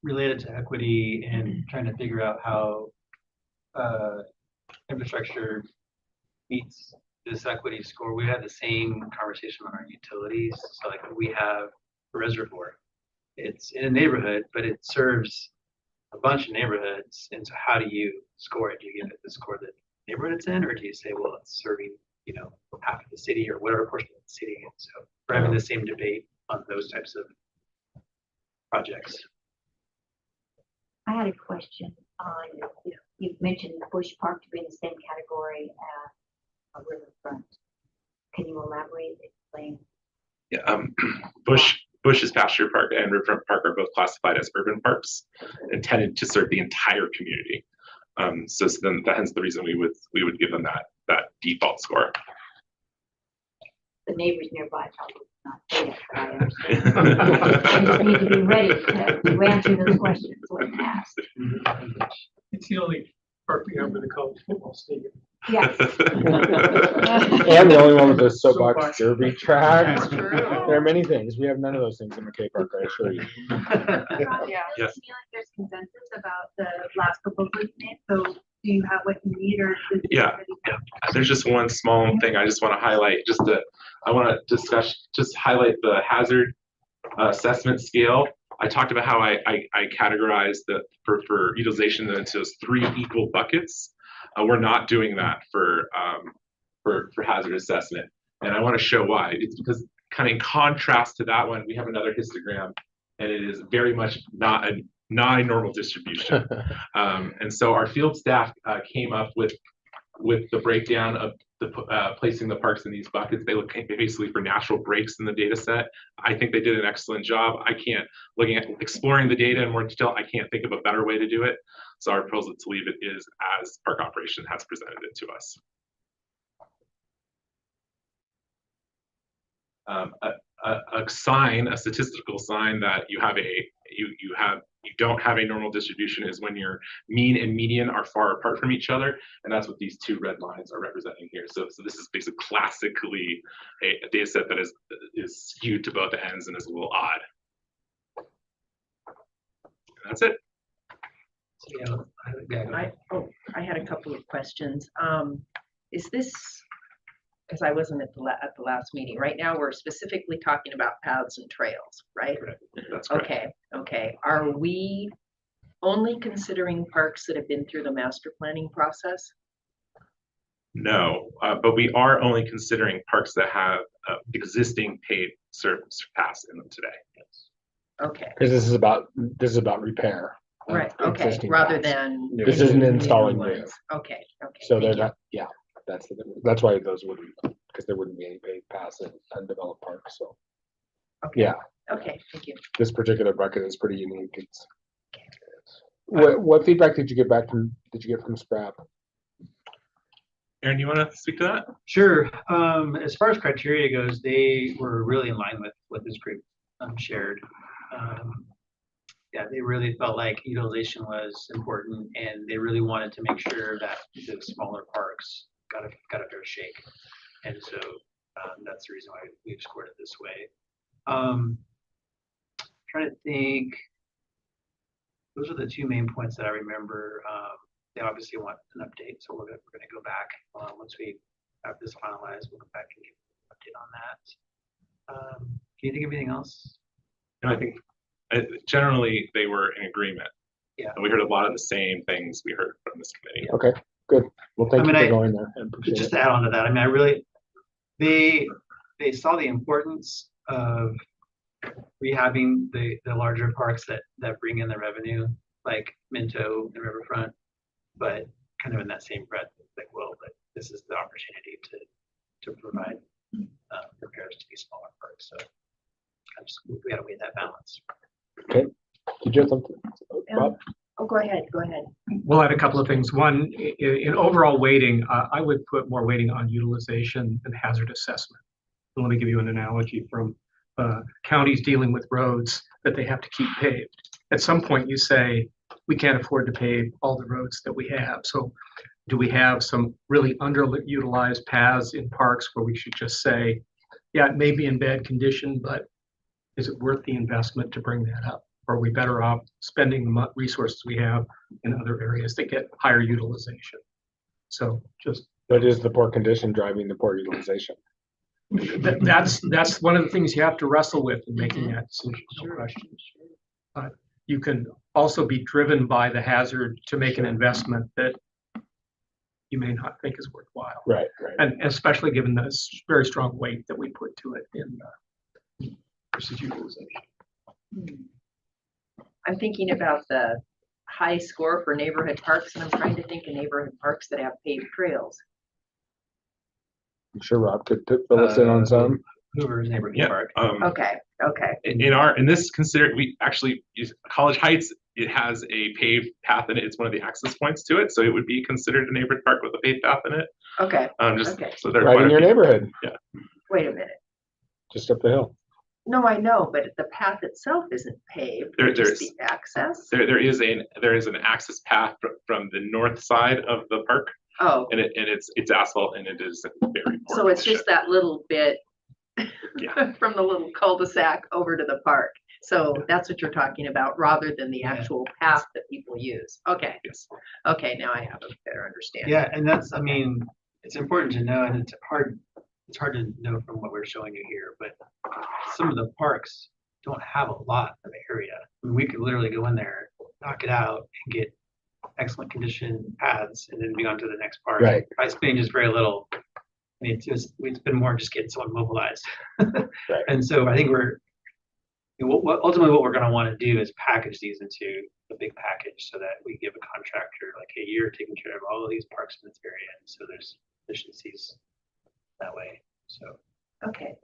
Related to equity and trying to figure out how infrastructure meets this equity score, we had the same conversation on our utilities. So like we have a reservoir. It's in a neighborhood, but it serves a bunch of neighborhoods. And so how do you score it? Do you give it the score that neighborhood it's in, or do you say, well, it's serving, half of the city or whatever portion of the city? And so we're having the same debate on those types of projects. I had a question on, you mentioned Bush Park to be in the same category as a riverfront. Can you elaborate, explain? Yeah, Bush's Pasture Park and Riverfront Park are both classified as urban parks, intended to serve the entire community. So then hence the reason we would give them that default score. The neighbors nearby probably not say it, but I understand. I just need to be ready to answer those questions when asked. It's the only park we have with a college football stadium. Yes. And the only one with the soapbox Soapbox. derby track. That's true. There are many things. We have none of those things in McKay Park, I assure you. Yeah. Yes. Feel like there's consensus about the last proposal you made, so do you have what you need or? does Yeah, anybody- There's just one small thing I just want to highlight. I want to highlight the hazard assessment scale. I talked about how I categorized for utilization into those 3 equal buckets. We're not doing that for hazard assessment, and I want to show why. It's because kind of in contrast to that one, we have another histogram, and it is very much not a normal distribution. And so our field staff came up with the breakdown of placing the parks in these buckets. They look basically for natural breaks in the data set. I think they did an excellent job. Looking at exploring the data in more detail, I can't think of a better way to do it. So our proposal to leave it is as park operation has presented it to us. A statistical sign that you don't have a normal distribution is when your mean and median are far apart from each other, and that's what these 2 red lines are representing here. So this is basically classically a data set that is skewed to both ends and is a little odd. And that's it. So, yeah, I had a couple of questions. Is this, because I wasn't at the last meeting, right now we're specifically talking about paths and trails, right? That's correct. Okay. Are we only considering parks that have been through the master planning process? No, but we are only considering parks that have existing paid service pass in them today. Okay, Because this is about repair. of right, okay, existing rather paths. than. This isn't new installing new. ones. Okay, okay. So they're thank you. not, yeah, that's why those wouldn't, because there wouldn't be any paid pass in undeveloped parks, so. Okay, Yeah, okay, thank you. this particular bucket is pretty unique. It's. What feedback did you get from Scrap? Aaron, you want to speak to that? Sure. As far as criteria goes, they were really in line with what this group shared. Yeah, they really felt like utilization was important, and they really wanted to make sure that the smaller parks got a fair shake. And so that's the reason why we've scored it this way. Trying to think. Those are the two main points that I remember. They obviously want an update, so we're gonna go back once we have this finalized. We'll go back and give an update on that. Can you think of anything else? No, I think generally they were in agreement. Yeah. And we heard a lot of the same things we heard from this committee. Okay, good. Well, thank I you mean, for going there. I appreciate Just it. to add on to that, I mean, they saw the importance of rehabbing the larger parks that bring in the revenue, like Minto and Riverfront, but kind of in that same breath, like, well, but this is the opportunity to provide repairs to these smaller parks. So we got to weigh that balance. Okay. Did you have something, Bob? Oh, go ahead, go ahead. We'll add a couple of things. One, in overall weighting, I would put more weighting on utilization and hazard assessment. Let me give you an analogy from counties dealing with roads that they have to keep paved. At some point you say, we can't afford to pave all the roads that we have. So do we have some really underutilized paths in parks where we should just say, yeah, it may be in bad condition, but is it worth the investment to bring that up? Or are we better off spending the resources we have in other areas that get higher utilization? So just. But is the poor condition driving the poor utilization? That's one of the things you have to wrestle with in making that decision, no question. But you can also be driven by the hazard to make an investment that you may not think is worthwhile. Right. And especially given the very strong weight that we put to it in versus utilization. I'm thinking about the high score for neighborhood parks, and I'm trying to think of neighborhood parks that have paved trails. I'm sure Rob could fill us in on some. Hoover's neighborhood Yeah. park. Okay, In this consider, we actually use College Heights. It has a paved path in it. It's one of the access points to it, so it would be considered a neighborhood park with a paved path in it. okay. Just Okay. so they're Right quite in a your few- neighborhood, Wait a minute. just up the hill. No, I know, but the path itself isn't paved, just There's the access. there is an access path from the north side of the park, Oh, and it's asphalt, and it is very poor so it's condition. just that little bit Yeah. from the little cul-de-sac over to the park. So that's what you're talking about, rather than the actual path that people use. Okay, Yes. okay, now I have a better understanding. Yeah, and that's, I mean, it's important to know, and it's hard to know from what we're showing you here, but some of the parks don't have a lot of area. I mean, we could literally go in there, knock it out, and get excellent condition paths, and then be on to the next park. Right. By spending just very little. I mean, it's been more just getting someone mobilized. Right. And so I think ultimately what we're going to want to do is package these into a big package so that we give a contractor like, hey, you're taking care of all of these parks in this area, and so there's efficiencies that way. So Okay.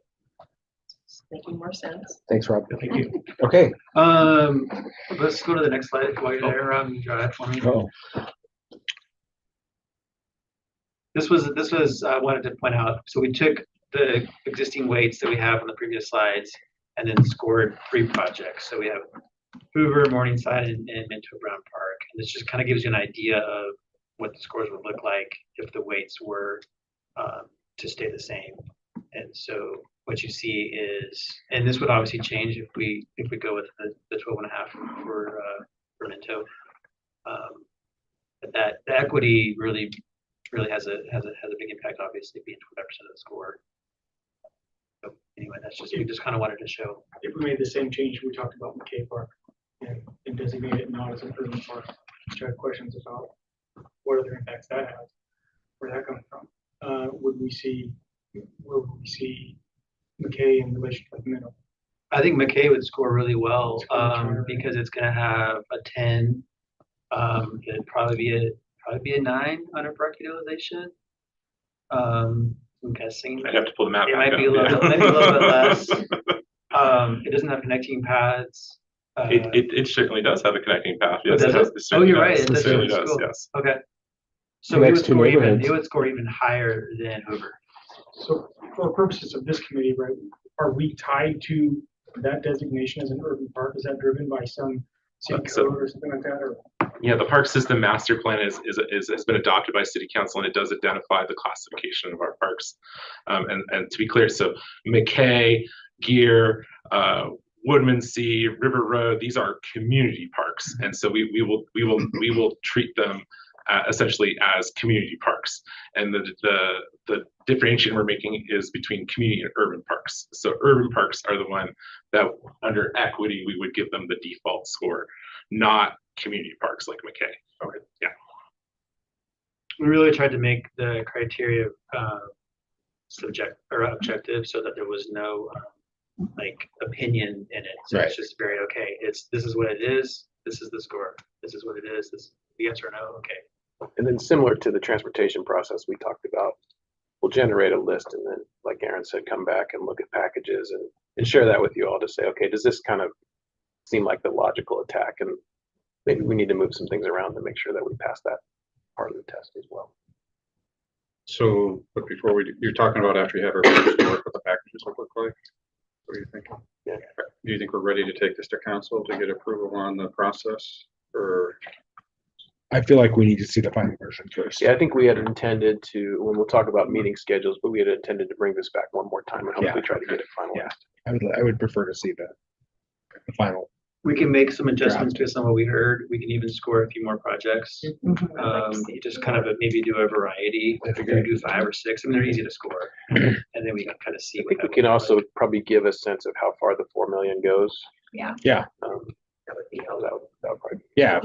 It's making more sense. Thanks, Rob. Thank you. Okay. let's go to the next slide while you're there. Drive for me. Oh, This was I wanted to point out. So we took the existing weights that we have on the previous slides and then scored 3 projects. So we have Hoover, Morningside, and Minto Brown Park. And this just kind of gives you an idea of what the scores would look like if the weights were to stay the same. And so what you see is, and this would obviously change if we go with the 12.5 for Minto. But that the equity really has a big impact, obviously being 25% of the score. So anyway, we just kind of wanted to show. If we made the same change we talked about in K Park and designate it not as an urban park, which I have questions about what other impacts that has, where that coming from. would we see McKay in relation to the middle? I think McKay would score really well, It's gonna try, right? because it's gonna have a 10. It'd probably be a 9 under park utilization. I'm guessing. I'd have to pull the map It back might be a up, little, yeah. maybe a little bit less. It doesn't have connecting paths. It certainly does have a connecting path. Oh, Yes, does it has. it? It certainly Oh, you're right, does. it It does certainly show the does, school. yes. Okay. So Next two neighborhoods. it would score even higher than Hoover. So for purposes of this committee, right, are we tied to that designation as an urban park? Is that driven by some city So- code or something like that, or? Yeah, the park system master plan has been adopted by city council, and it does identify the classification of our parks. And to be clear, so McKay, Gear, Woodmansee, River Road, these are community parks, and so we will treat them essentially as community parks. And the differentiation we're making is between community and urban parks. So urban parks are the one that under equity we would give them the default score, not community parks like McKay. Okay, yeah. We really tried to make the criteria subject or objective so that there was no like opinion in it. So Right. it's just very okay. This is what it is. This is the score. This is what it is. This yes or no. Okay. And then similar to the transportation process we talked about, we'll generate a list and then, like Aaron said, come back and look at packages and share that with you all to say, okay, does this kind of seem like the logical attack? And maybe we need to move some things around to make sure that we pass that part of the test as well. So, but before you're talking about after you have everything work, what the packages will look like? What are you thinking? Yeah. Do you think we're ready to take this to council to get approval on the process, or? I feel like we need to see the final version first. Yeah, I think we had intended to, when we'll talk about meeting schedules, but we had intended to bring this back one more time and hopefully try to get it finalized. I would prefer to see the final. We can make some adjustments based on what we heard. We can even score a few more projects. Just kind of maybe do a variety. If we do 5 or 6, I mean, they're easy to score. And then we can kind of see. I think we can also probably give a sense of how far the 4 million goes. Yeah. Yeah. That would be, that would probably. Yeah,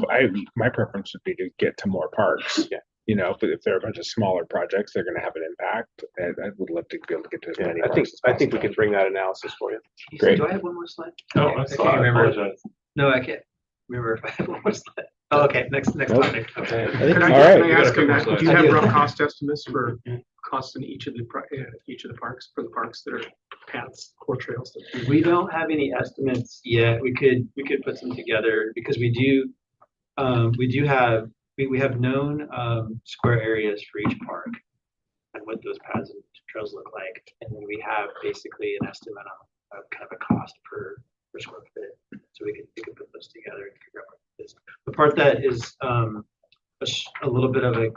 my preference would be to get to more parks. Yeah. You know, but if they're a bunch of smaller projects, they're gonna have an impact. And I would love to be able to get to as Yeah, many. I think parks as we possible. can bring that analysis for you. Great. Do I have one more slide? No, I I can't remember. apologize. No, I can't remember if I have one more slide. Oh, okay, next Nope. topic. Okay. Can All I right. ask him You got a that? couple Do you have slides. rough cost estimates for costs in each of the parks, for the parks that are paths or trails? We don't have any estimates yet. We could put some together because we have known square areas for each park and what those paths and trails look like. And then we have basically an estimate on kind of a cost per square foot. So we could put those together and figure out what it is. The part that is a little bit of a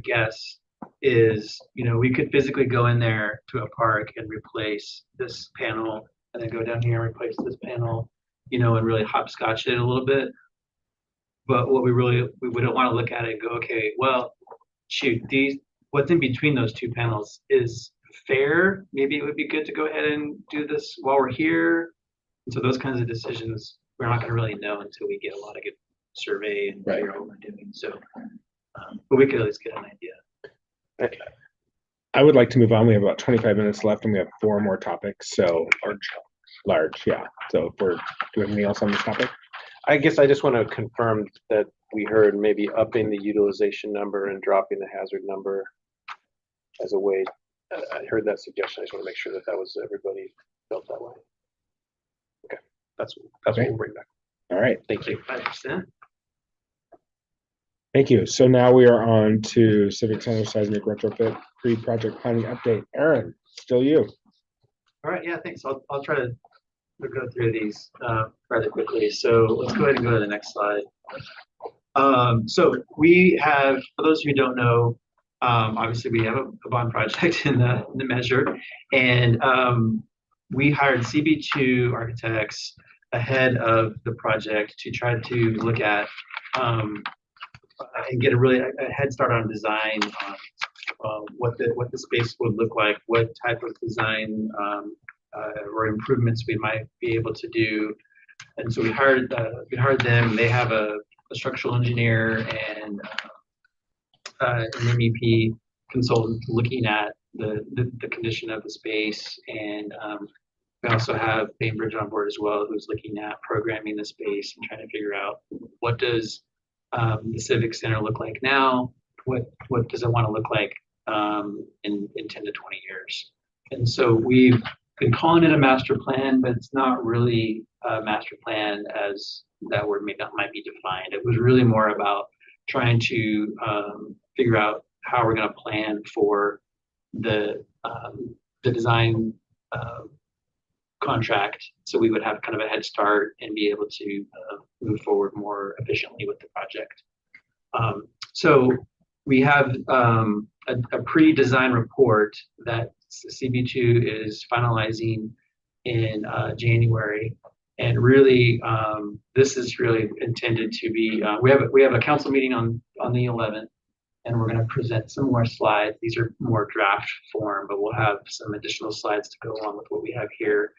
guess is, we could physically go in there to a park and replace this panel and then go down here and replace this panel, and really hopscotch it a little bit. But what we don't want to look at it and go, okay, well, shoot, what's in between those two panels is fair. Maybe it would be good to go ahead and do this while we're here. And so those kinds of decisions, we're not going to really know until we get a lot of good survey and figure out what we're doing. So, but we could at least get an idea. I would like to move on. We have about 25 minutes left and we have 4 more topics. So large, yeah. So if do we have anything else on this topic? I guess I just want to confirm that we heard maybe upping the utilization number and dropping the hazard number as a way. I heard that suggestion. I just want to make sure that was everybody felt that way. Okay, that's Okay. what we'll bring back. All right. Thank you. 5%. Thank you. So now we are on to Civic Center seismic retrofit pre-project planning update. Aaron, still you. All right, yeah, thanks. I'll try to go through these rather quickly. So let's go ahead and go to the next slide. So we have, for those who don't know, obviously we have a bond project in the measure, and we hired CB2 architects ahead of the project to try to look at and get a head start on design on what the space would look like, what type of design or improvements we might be able to do. And so we hired them. They have a structural engineer and an MEP consultant looking at the condition of the space. And we also have Bainbridge on board as well, who's looking at programming the space and trying to figure out what does the Civic Center look like now? What does it want to look like in 10 to 20 years? And so we've been calling it a master plan, but it's not really a master plan as that word might be defined. It was really more about trying to figure out how we're going to plan for the design contract, so we would have kind of a head start and be able to move forward more efficiently with the project. So we have a pre-design report that CB2 is finalizing in January. And really, this is really intended to be, we have a council meeting on the 11th, and we're going to present some more slides. These are more draft form, but we'll have some additional slides to go along with what we have here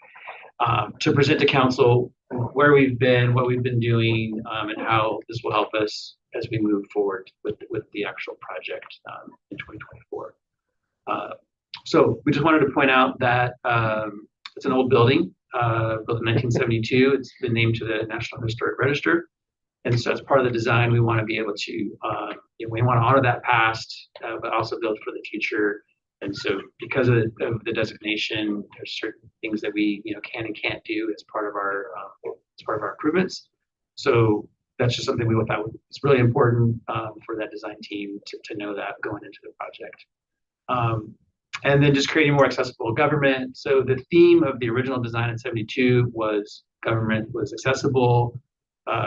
to present to council where we've been, what we've been doing, and how this will help us as we move forward with the actual project in 2024. So we just wanted to point out that it's an old building, built in 1972. It's been named to the National Historic Register. And so as part of the design, we want to be able to, we want to honor that past, but also build for the future. And so because of the designation, there's certain things that we, can and can't do as part of our improvements. So that's just something we thought was really important for that design team to know that going into the project. And then just creating more accessible government. So the theme of the original design in 72 was government was accessible.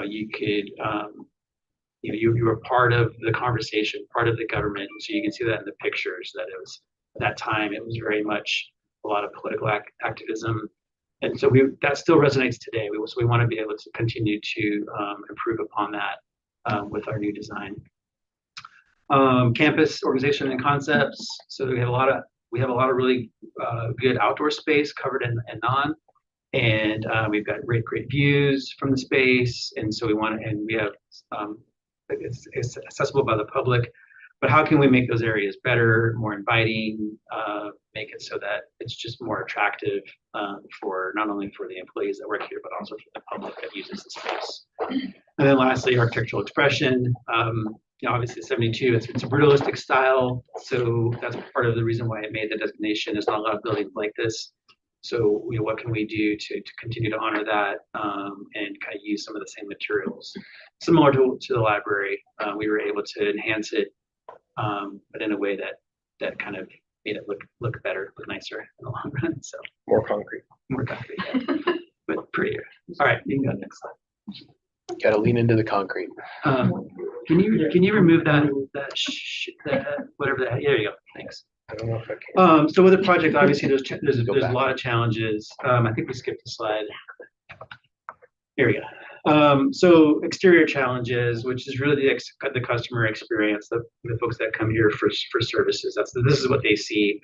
You could, you were part of the conversation, part of the government. So you can see that in the pictures that it was, at that time, it was very much a lot of political activism. And so that still resonates today. So we want to be able to continue to improve upon that with our new design. Campus organization and concepts. So we have a lot of really good outdoor space covered in non. And we've got great views from the space. And so we have, it's accessible by the public, but how can we make those areas better, more inviting, make it so that it's just more attractive for not only for the employees that work here, but also for the public that uses the space. And then lastly, architectural expression. Obviously 72, it's a realistic style. So that's part of the reason why it made the designation. There's not a lot of buildings like this. So what can we do to continue to honor that and kind of use some of the same materials? Similar to the library, we were able to enhance it, but in a way that kind of made it look better, look nicer in the long run. So More concrete. Yeah. But prettier. All right, you can go next slide. Got to lean into the concrete. Can you remove that whatever that? There you go. Thanks. I don't know if I can. So with the project, obviously there's a lot of challenges. I think we skipped a slide. Here we go. So exterior challenges, which is really the customer experience, the folks that come here for services. This is what they see.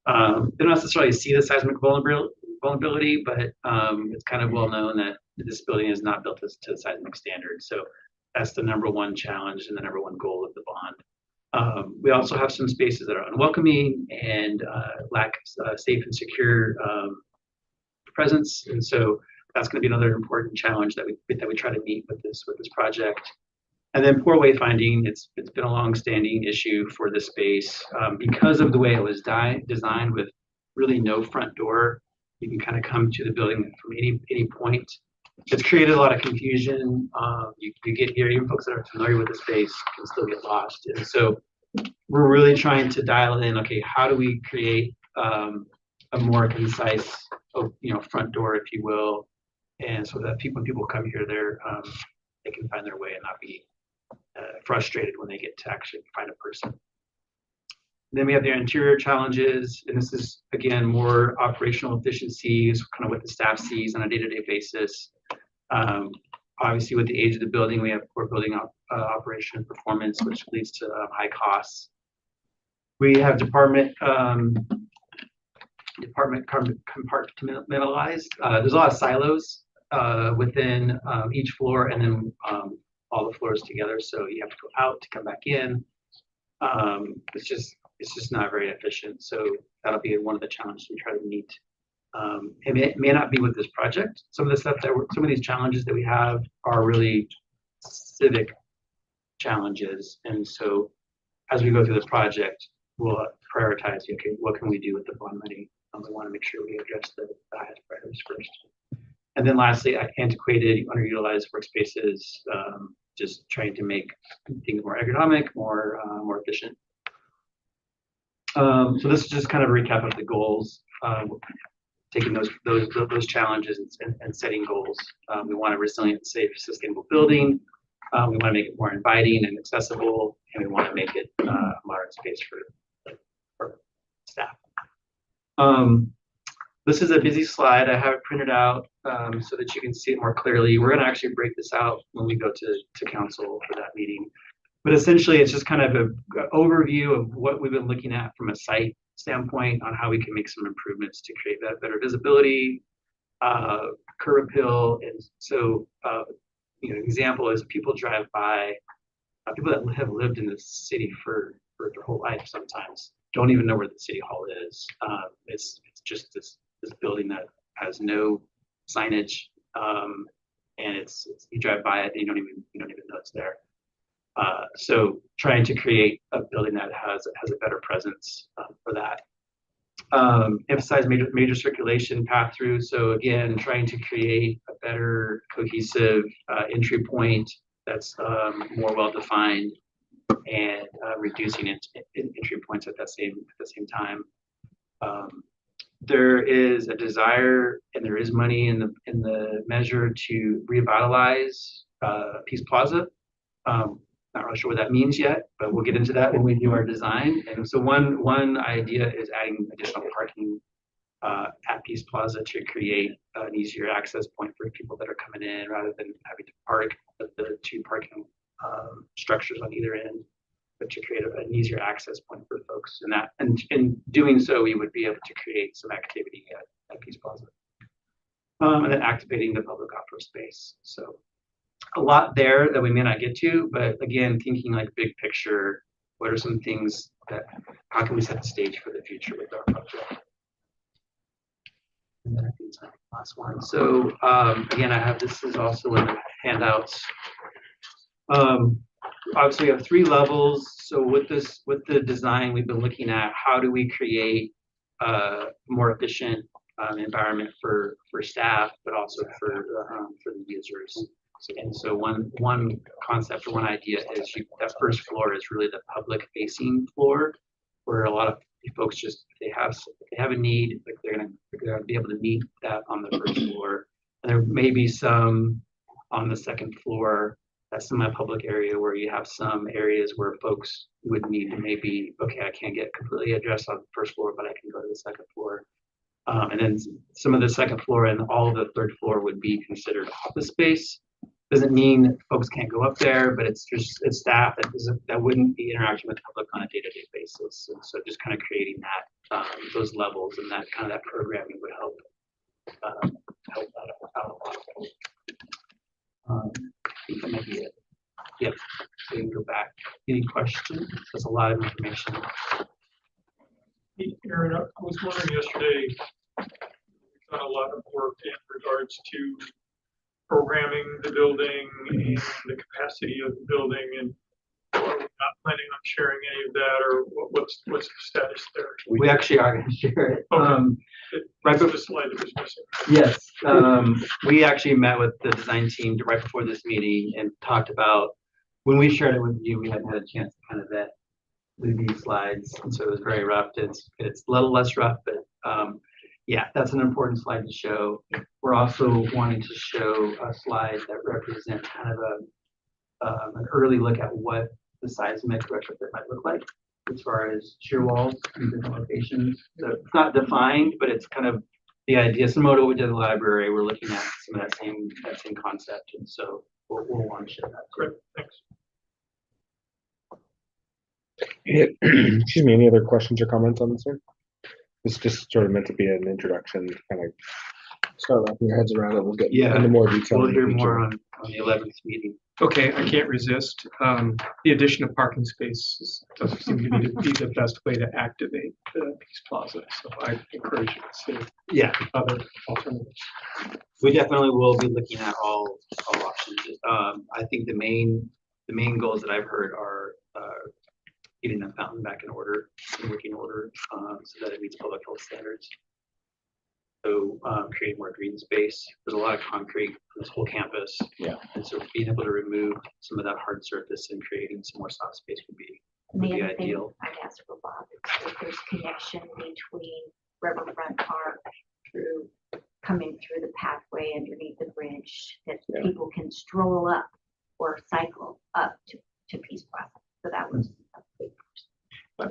They don't necessarily see the seismic vulnerability, but it's kind of well known that this building is not built to the seismic standards. So that's the number one challenge and the number one goal of the bond. We also have some spaces that are unwelcoming and lack safe and secure presence, and so that's going to be another important challenge that we try to meet with this project. And then poor wayfinding. It's been a long-standing issue for this space because of the way it was designed with really no front door. You can kind of come to the building from any point. It's created a lot of confusion. You get here, even folks that are familiar with the space can still get lost. And so we're really trying to dial in, okay, how do we create a more concise, front door, if you will, and so that when people come here, they can find their way and not be frustrated when they get to actually find a person. Then we have the interior challenges, and this is, again, more operational efficiencies, kind of what the staff sees on a day-to-day basis. Obviously, with the age of the building, we have poor building operation and performance, which leads to high costs. We have department compartmentalized. There's a lot of silos within each floor, and then all the floors together. So you have to go out to come back in. It's just it's just not very efficient. So that'll be one of the challenges we try to meet. It may not be with this project. Some of the stuff some of these challenges that we have are really civic challenges. And so as we go through this project, we'll prioritize, okay, what can we do with the bond money? We want to make sure we address the highest priorities first. And then lastly, antiquated, underutilized workspaces, just trying to make things more ergonomic, more efficient. So this is just kind of a recap of the goals, taking those challenges and setting goals. We want a resilient, safe, sustainable building. We want to make it more inviting and accessible, and we want to make it a modern space for staff. This is a busy slide. I have it printed out so that you can see it more clearly. We're going to actually break this out when we go to council for that meeting. But essentially, it's just kind of an overview of what we've been looking at from a site standpoint on how we can make some improvements to create that better visibility, curb appeal. And so, an example is people drive by, people that have lived in the city for their whole life sometimes don't even know where the city hall is. It's just this building that has no signage, and it's you drive by it and you don't even know it's there. So trying to create a building that has a better presence for that. Emphasize major circulation path through. So again, trying to create a better cohesive entry point that's more well defined, and reducing entry points at the same time. There is a desire and there is money in the measure to revitalize Peace Plaza. Not really sure what that means yet, but we'll get into that when we do our design. And so one idea is adding additional parking at Peace Plaza to create an easier access point for people that are coming in, rather than having to park at the two parking structures on either end, but to create an easier access point for folks. And in doing so, we would be able to create some activity at Peace Plaza. And then activating the public outdoor space. So a lot there that we may not get to, but again, thinking like big picture, what are some things how can we set the stage for the future with our project? And then I think it's the last one. So again, this is also in the handouts. Obviously we have 3 levels. So with the design, we've been looking at how do we create a more efficient environment for staff, but also for the users. And so one concept or one idea is that first floor is really the public facing floor, where a lot of folks they have a need, like they're gonna be able to meet that on the first floor. And there may be some on the second floor, that's semi-public area, where you have some areas where folks would need to maybe, okay, I can't get completely addressed on the first floor, but I can go to the second floor. And then some of the second floor and all of the third floor would be considered office space. Doesn't mean folks can't go up there, but it's staff that wouldn't be interacting with the public on a day-to-day basis. And so just kind of creating that those levels and that kind of that programming would help that out a lot. I think that might be it. Yep. So you can go back. Any questions? That's a lot of information. Aaron, I was wondering yesterday, we've done a lot of work in regards to programming the building and the capacity of the building, and are we not planning on sharing any of that, or what's the status there? We actually are going to share it. Okay. Right before the slide that was missing. Yes, we actually met with the design team right before this meeting and talked about, when we shared it with you, we hadn't had a chance to kind of vet these slides, and so it was very rough. It's a little less rough, but yeah, that's an important slide to show. We're also wanting to show a slide that represents kind of an early look at what the seismic retrofit might look like as far as shear walls in different locations. So it's not defined, but it's kind of the idea. Similar to what we did in the library, we're looking at some of that same concept, and so we'll want to share that. Great, thanks. Excuse me, any other questions or comments on this one? It's just sort of meant to be an introduction, kind of start wrapping your heads around it. We'll get into more detail. We'll in the hear future. more on the 11th meeting. Okay, I can't resist. The addition of parking spaces doesn't seem to be the best way to activate the Peace Plaza. So I encourage you to see Yeah, other alternatives. we definitely will be looking at all options. I think the main goals that I've heard are getting the fountain back in order, in working order, so that it meets public health standards. So creating more green space. There's a lot of concrete on this whole campus. Yeah. And so being able to remove some of that hard surface and creating some more soft space would be And the be other thing ideal. I'd ask for Bob is if there's connection between Riverfront Park through, coming through the pathway underneath the bridge, that Yeah. people can stroll up or cycle up to Peace Plaza. So that was a big.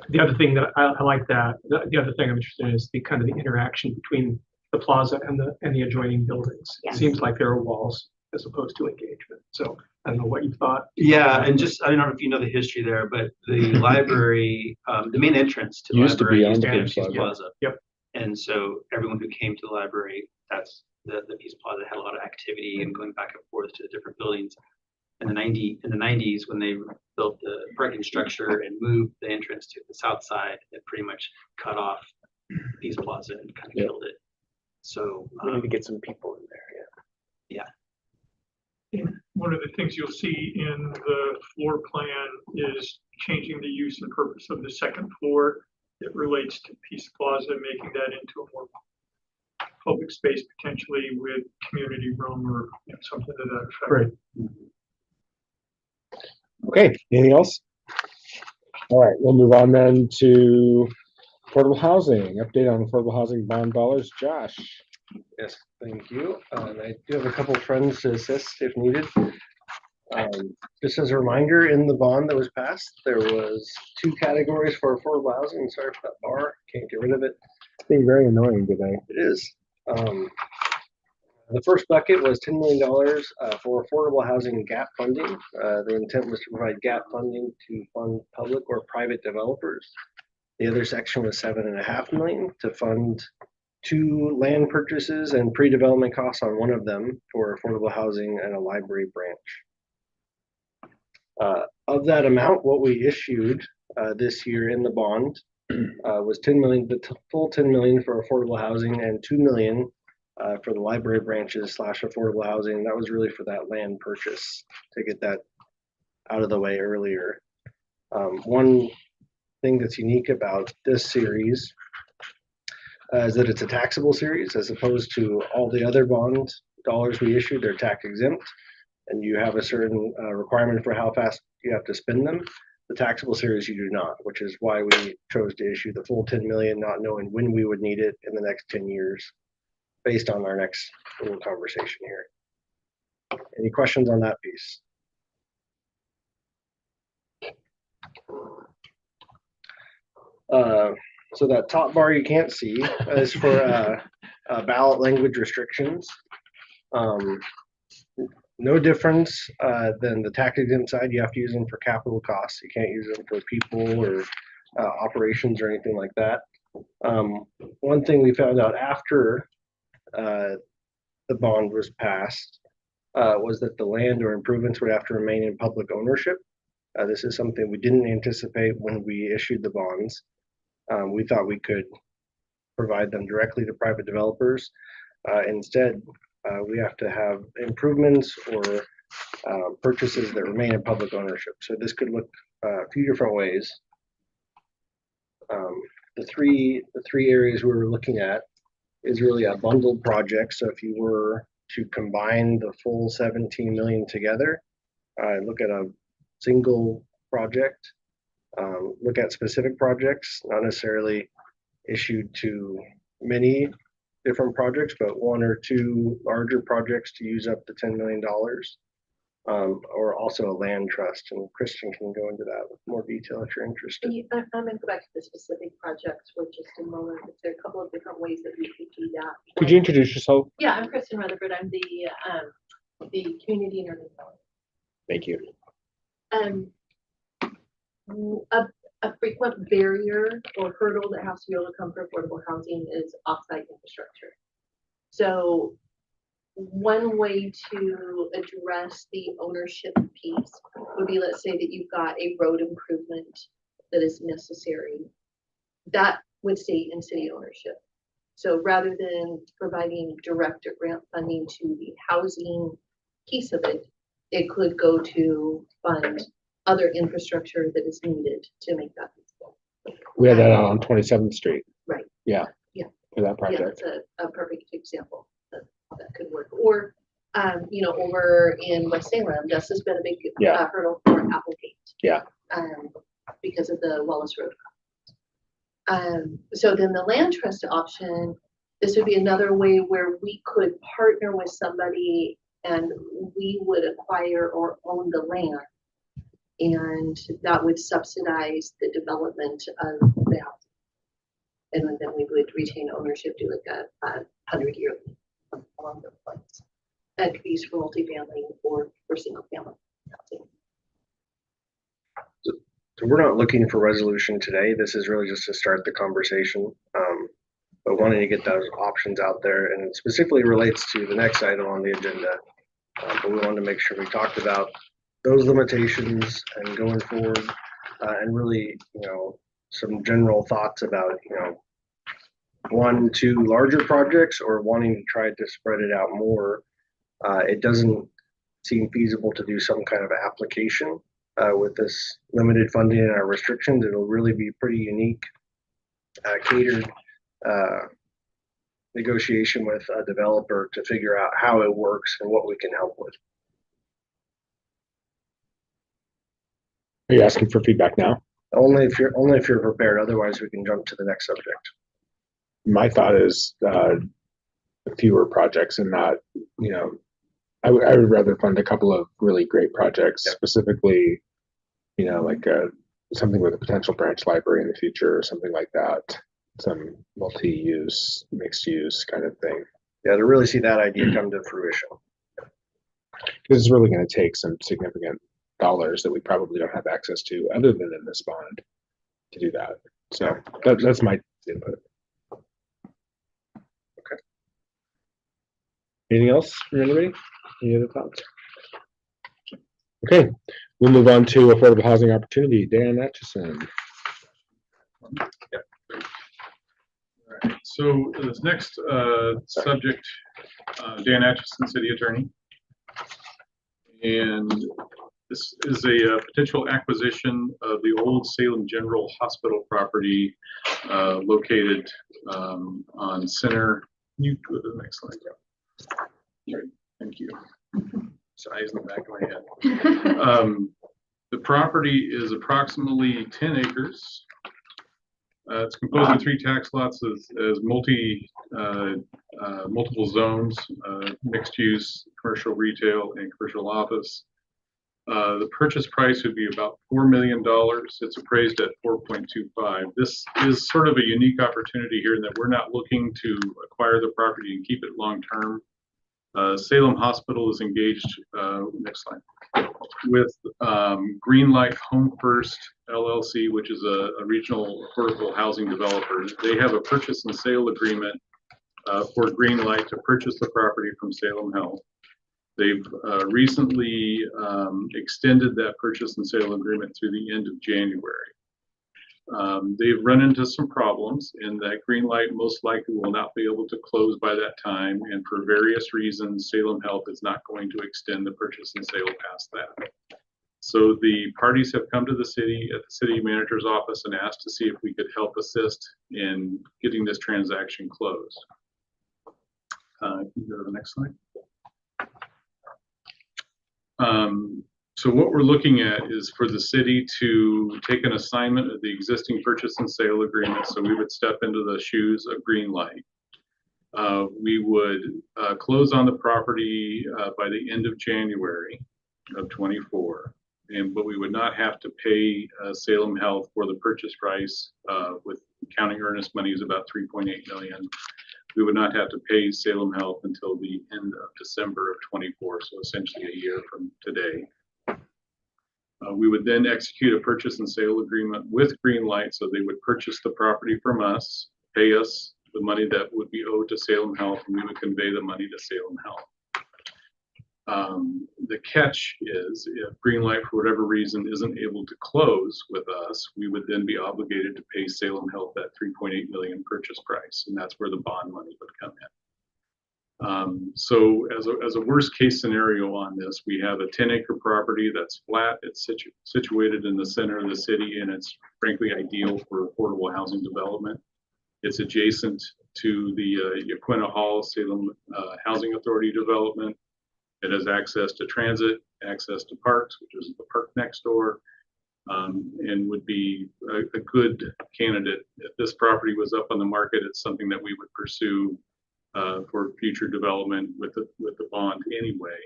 The other thing that I like that, the other thing I'm interested in is the kind of the interaction between the plaza and the adjoining buildings. It Yes. seems like there are walls as opposed to engagement. So I don't know what you thought. Yeah, and just, I don't know if you know the history there, but the library, the main entrance to the Used to be library on used the to be Peace Peace Plaza. Plaza. Yep. And so everyone who came to the library, that's the Peace Plaza had a lot of activity and going back and forth to the different buildings. In the 90s, when they built the parking structure and moved the entrance to the south side, it pretty much cut off Peace Plaza and kind of Yep. killed it. So, We need to get some people in there, yeah. One of the things you'll see in the floor plan is changing the use and purpose of the second floor. It relates to Peace Plaza, making that into a more public space potentially with community room or something to that effect. Great. Okay, anything else? All right, we'll move on then to affordable housing. Update on affordable housing bond dollars. Josh. Yes, thank you. I do have a couple friends to assist if needed. Just as a reminder, in the bond that was passed, there was 2 categories for affordable housing. Sorry for that bar, can't get rid of it. It's being very annoying today. It is. The first bucket was $10 million for affordable housing gap funding. The intent was to provide gap funding to fund public or private developers. The other section was $7.5 million to fund 2 land purchases and pre-development costs on one of them for affordable housing and a library branch. Of that amount, what we issued this year in the bond was $10 million, the full $10 million for affordable housing and $2 million for the library branches / affordable housing. That was really for that land purchase to get that out of the way earlier. One thing that's unique about this series is that it's a taxable series as opposed to all the other bond dollars we issued. They're tax exempt, and you have a certain requirement for how fast you have to spend them. The taxable series you do not, which is why we chose to issue the full 10 million, not knowing when we would need it in the next 10 years, based on our next little conversation here. Any questions on that piece? So that top bar you can't see is for ballot language restrictions. No difference than the tax exempt side. You have to use them for capital costs. You can't use them for people or operations or anything like that. One thing we found out after the bond was passed was that the land or improvements would have to remain in public ownership. This is something we didn't anticipate when we issued the bonds. We thought we could provide them directly to private developers. Instead, we have to have improvements or purchases that remain in public ownership. So this could look a few different ways. The three areas we were looking at is really a bundled project. So if you were to combine the full 17 million together, look at a single project, look at specific projects, not necessarily issued to many different projects, but 1 or 2 larger projects to use up the $10 million, or also a land trust. And Kristen can go into that with more detail if you're interested. I'm gonna go back to the specific projects for just a moment. There are a couple of different ways that we could do that. Could you introduce yourself? Yeah, I'm Kristen Rutherford. I'm the community and urban development. Thank you. A frequent barrier or hurdle that has to be overcome for affordable housing is offsite infrastructure. So one way to address the ownership piece would be, let's say that you've got a road improvement that is necessary. That would stay in city ownership. So rather than providing direct or grant funding to the housing piece of it, it could go to fund other infrastructure that is needed to make that feasible. We had that out on 27th Street. Right. Yeah. Yeah. For that Yeah, project. that's a perfect example of how that could work. Or, you know, over in West Salem, this has been a big hurdle for Applegate. Yeah. Because of the Wallace Road. So then the land trust option, this would be another way where we could partner with somebody and we would acquire or own the land. And that would subsidize the development of the house. And then we would retain ownership, do like a 100-year along those lines. That could be used for multifamily or for single family housing. So we're not looking for resolution today. This is really just to start the conversation. But wanting to get those options out there, and it specifically relates to the next item on the agenda. But we wanted to make sure we talked about those limitations and going forward, and really, you know, some general thoughts about, you know, 1, 2 larger projects or wanting to try to spread it out more. It doesn't seem feasible to do some kind of application with this limited funding and our restrictions. It'll really be pretty unique, catered negotiation with a developer to figure out how it works and what we can help with. Are you asking for feedback now? Only if you're prepared. Otherwise, we can jump to the next subject. My thought is fewer projects and not, you know, I would rather fund a couple of really great projects, specifically, you know, like something with a potential branch library in the future or something like that. Some multi-use, mixed-use kind of thing. Yeah, to really see that idea come to fruition. This is really going to take some significant dollars that we probably don't have access to other than in this bond to do that. So that's my input. Okay. Anything else from anybody? Any other thoughts? Okay, we'll move on to affordable housing opportunity. Dan Atchison. All right, so this next subject, Dan Atchison, City Attorney. And this is a potential acquisition of the old Salem General Hospital property located on Center. Can you go to the next slide? Great, thank you. Size in the back of my head. The property is approximately 10 acres. It's composed of 3 tax lots as multiple zones, mixed use, commercial retail, and commercial office. The purchase price would be about $4 million. It's appraised at 4.25. This is sort of a unique opportunity here in that we're not looking to acquire the property and keep it long term. Salem Hospital is engaged, next slide, with Greenlight Home First LLC, which is a regional affordable housing developer. They have a purchase and sale agreement for Greenlight to purchase the property from Salem Health. They've recently extended that purchase and sale agreement through the end of January. They've run into some problems in that Greenlight most likely will not be able to close by that time, and for various reasons, Salem Health is not going to extend the purchase and sale past that. So the parties have come to the city at the city manager's office and asked to see if we could help assist in getting this transaction closed. Can you go to the next slide? So what we're looking at is for the city to take an assignment of the existing purchase and sale agreement. So we would step into the shoes of Greenlight. We would close on the property by the end of January of 24. But we would not have to pay Salem Health for the purchase price with counting earnest money is about $3.8 million. We would not have to pay Salem Health until the end of December of 24, so essentially a year from today. We would then execute a purchase and sale agreement with Greenlight, so they would purchase the property from us, pay us the money that would be owed to Salem Health, and we would convey the money to Salem Health. The catch is if Greenlight, for whatever reason, isn't able to close with us, we would then be obligated to pay Salem Health that 3.8 million purchase price, and that's where the bond money would come in. So as a worst case scenario on this, we have a 10-acre property that's flat. It's situated in the center of the city, and it's frankly ideal for affordable housing development. It's adjacent to the Yaquina Hall Salem Housing Authority development. It has access to transit, access to parks, which is the park next door, and would be a good candidate. If this property was up on the market, it's something that we would pursue for future development with the bond anyway.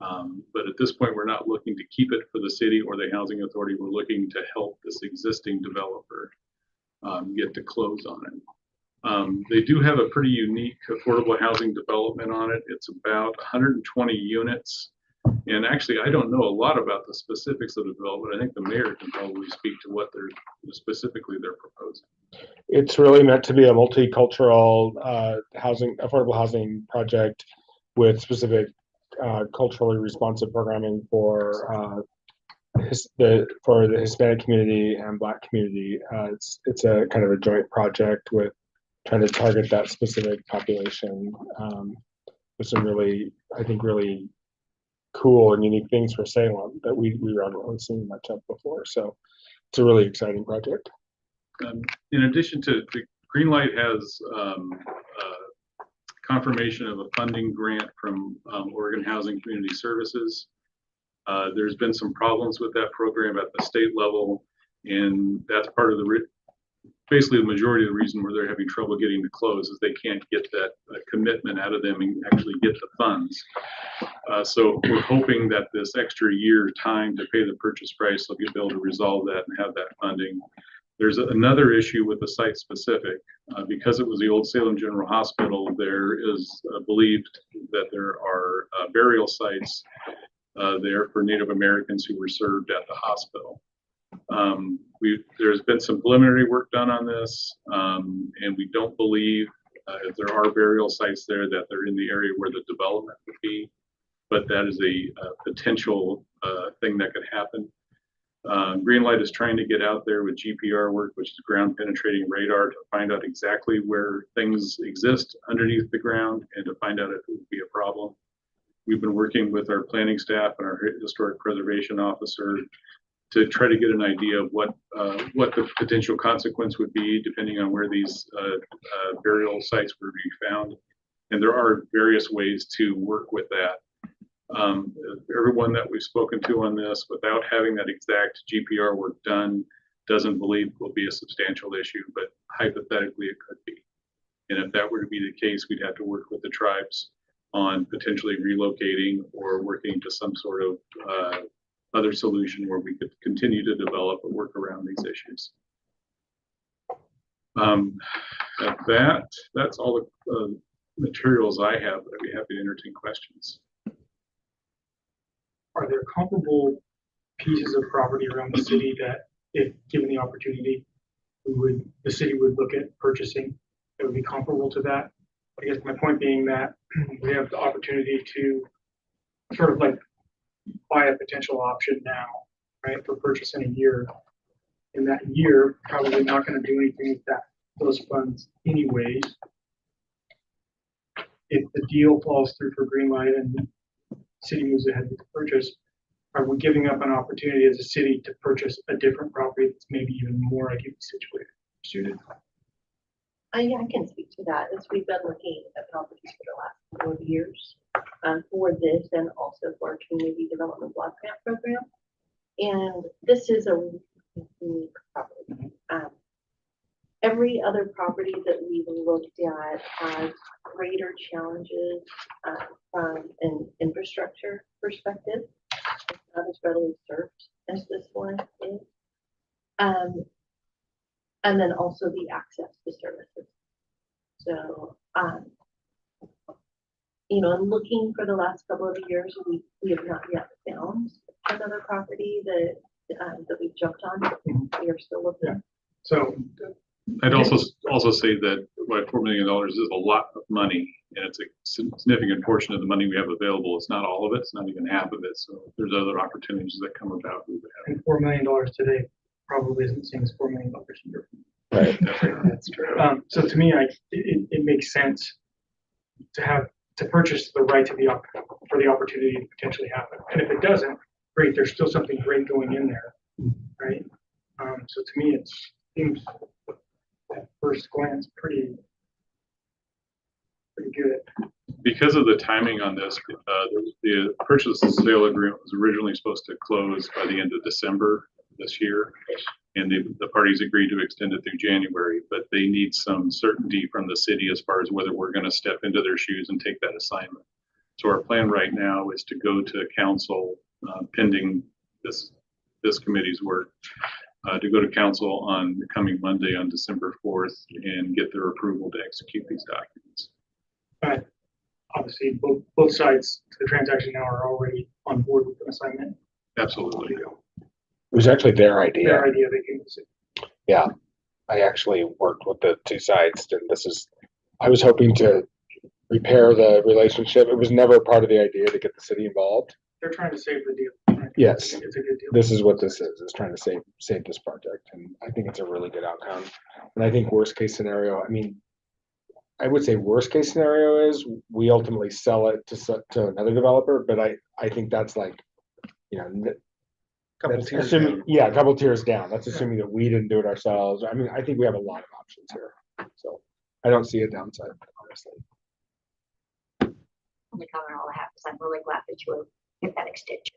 But at this point, we're not looking to keep it for the city or the housing authority. We're looking to help this existing developer get to close on it. They do have a pretty unique affordable housing development on it. It's about 120 units. And actually, I don't know a lot about the specifics of the development. I think the mayor can probably speak to what they're specifically proposing. It's really meant to be a multicultural affordable housing project with specific culturally responsive programming for the Hispanic community and Black community. It's a kind of a joint project with trying to target that specific population with some really, I think, really cool and unique things for Salem that we haven't really seen much of before. So it's a really exciting project. In addition to Greenlight has confirmation of a funding grant from Oregon Housing Community Services. There's been some problems with that program at the state level, and that's part of basically the majority of the reason where they're having trouble getting to close is they can't get that commitment out of them and actually get the funds. So we're hoping that this extra year time to pay the purchase price, they'll be able to resolve that and have that funding. There's another issue with the site specific. Because it was the old Salem General Hospital, there is believed that there are burial sites there for Native Americans who were served at the hospital. There's been some preliminary work done on this, and we don't believe if there are burial sites there that they're in the area where the development would be, but that is a potential thing that could happen. Greenlight is trying to get out there with GPR work, which is ground penetrating radar, to find out exactly where things exist underneath the ground and to find out if it would be a problem. We've been working with our planning staff and our historic preservation officer to try to get an idea of what the potential consequence would be depending on where these burial sites would be found. And there are various ways to work with that. Everyone that we've spoken to on this, without having that exact GPR work done, doesn't believe will be a substantial issue, but hypothetically it could be. And if that were to be the case, we'd have to work with the tribes on potentially relocating or working to some sort of other solution where we could continue to develop and work around these issues. That's all the materials I have. I'd be happy to entertain questions. Are there comparable pieces of property around the city that, if given the opportunity, the city would look at purchasing that would be comparable to that? I guess my point being that we have the opportunity to sort of like buy a potential option now, right, for purchase in a year. In that year, probably not going to do anything with those funds anyways. If the deal falls through for Greenlight and city moves ahead with the purchase, are we giving up an opportunity as a city to purchase a different property that's maybe even more ideally suited? Yeah, I can speak to that. As we've been looking at properties for the last couple of years for this and also for our community development block grant program. And this is a unique property. Every other property that we've looked at has greater challenges from an infrastructure perspective. It's not as readily served as this one is. And then also the access to services. So, you know, I'm looking for the last couple of years, we have not yet found another property that we've jumped on. We are still looking. Yeah. So I'd also say that $4 million is a lot of money, And it's a significant portion of the money we have available. It's not all of it. It's not even half of it. So if there's other opportunities that come about, we would have. And $4 million today probably isn't the same as $4 million a year. Right. That's true. So to me, it makes sense to purchase the right to for the opportunity to potentially happen. And if it doesn't, great, there's still something great going in there, right? So to me, it seems at first glance pretty good. Because of the timing on this, the purchase and sale agreement was originally supposed to close by the end of December this year. And the parties agreed to extend it through January, but they need some certainty from the city as far as whether we're going to step into their shoes and take that assignment. So our plan right now is to go to council pending this committee's work, to go to council on the coming Monday on December 4th and get their approval to execute these documents. But obviously, both sides to the transaction now are already on board with the assignment. Absolutely. It was actually their idea. Their idea, they came to see. Yeah, I actually worked with the two sides, and I was hoping to repair the relationship. It was never part of the idea to get the city involved. They're trying to save the deal. Right? Yes. It's a good deal. This is what this is trying to save this project, and I think it's a really good outcome. And I think worst case scenario, I mean, I would say worst case scenario is we ultimately sell it to another developer, but I think that's like, you know, that's assuming, yeah, a couple tiers down. That's assuming that we didn't do it ourselves. I mean, I think we have a lot of options here, so I don't see a downside, honestly. Only comment I'll have is I'm really glad that you get that extension.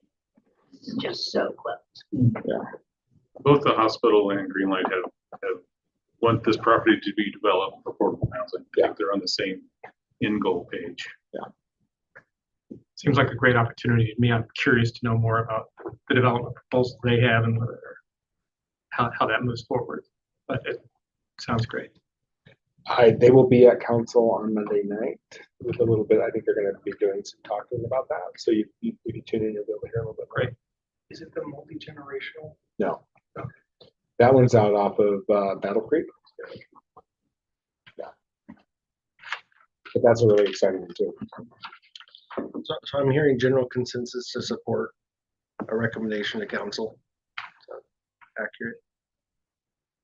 It's just so close. Yeah. Both the hospital and Greenlight have want this property to be developed for affordable housing. I think they're on the same end goal page. Yeah. Seems like a great opportunity to me. I'm curious to know more about the development proposals they have and whether how that moves forward. But it sounds great. They will be at council on Monday night with a little bit. I think they're going to be doing some talking about that. So if you tune in, you'll be able to hear a little bit. Great. Is it the multi-generational? No. Okay. That one's out off of Battle Creek. Yeah. But that's a really exciting one too. So I'm hearing general consensus to support a recommendation to council. So, accurate.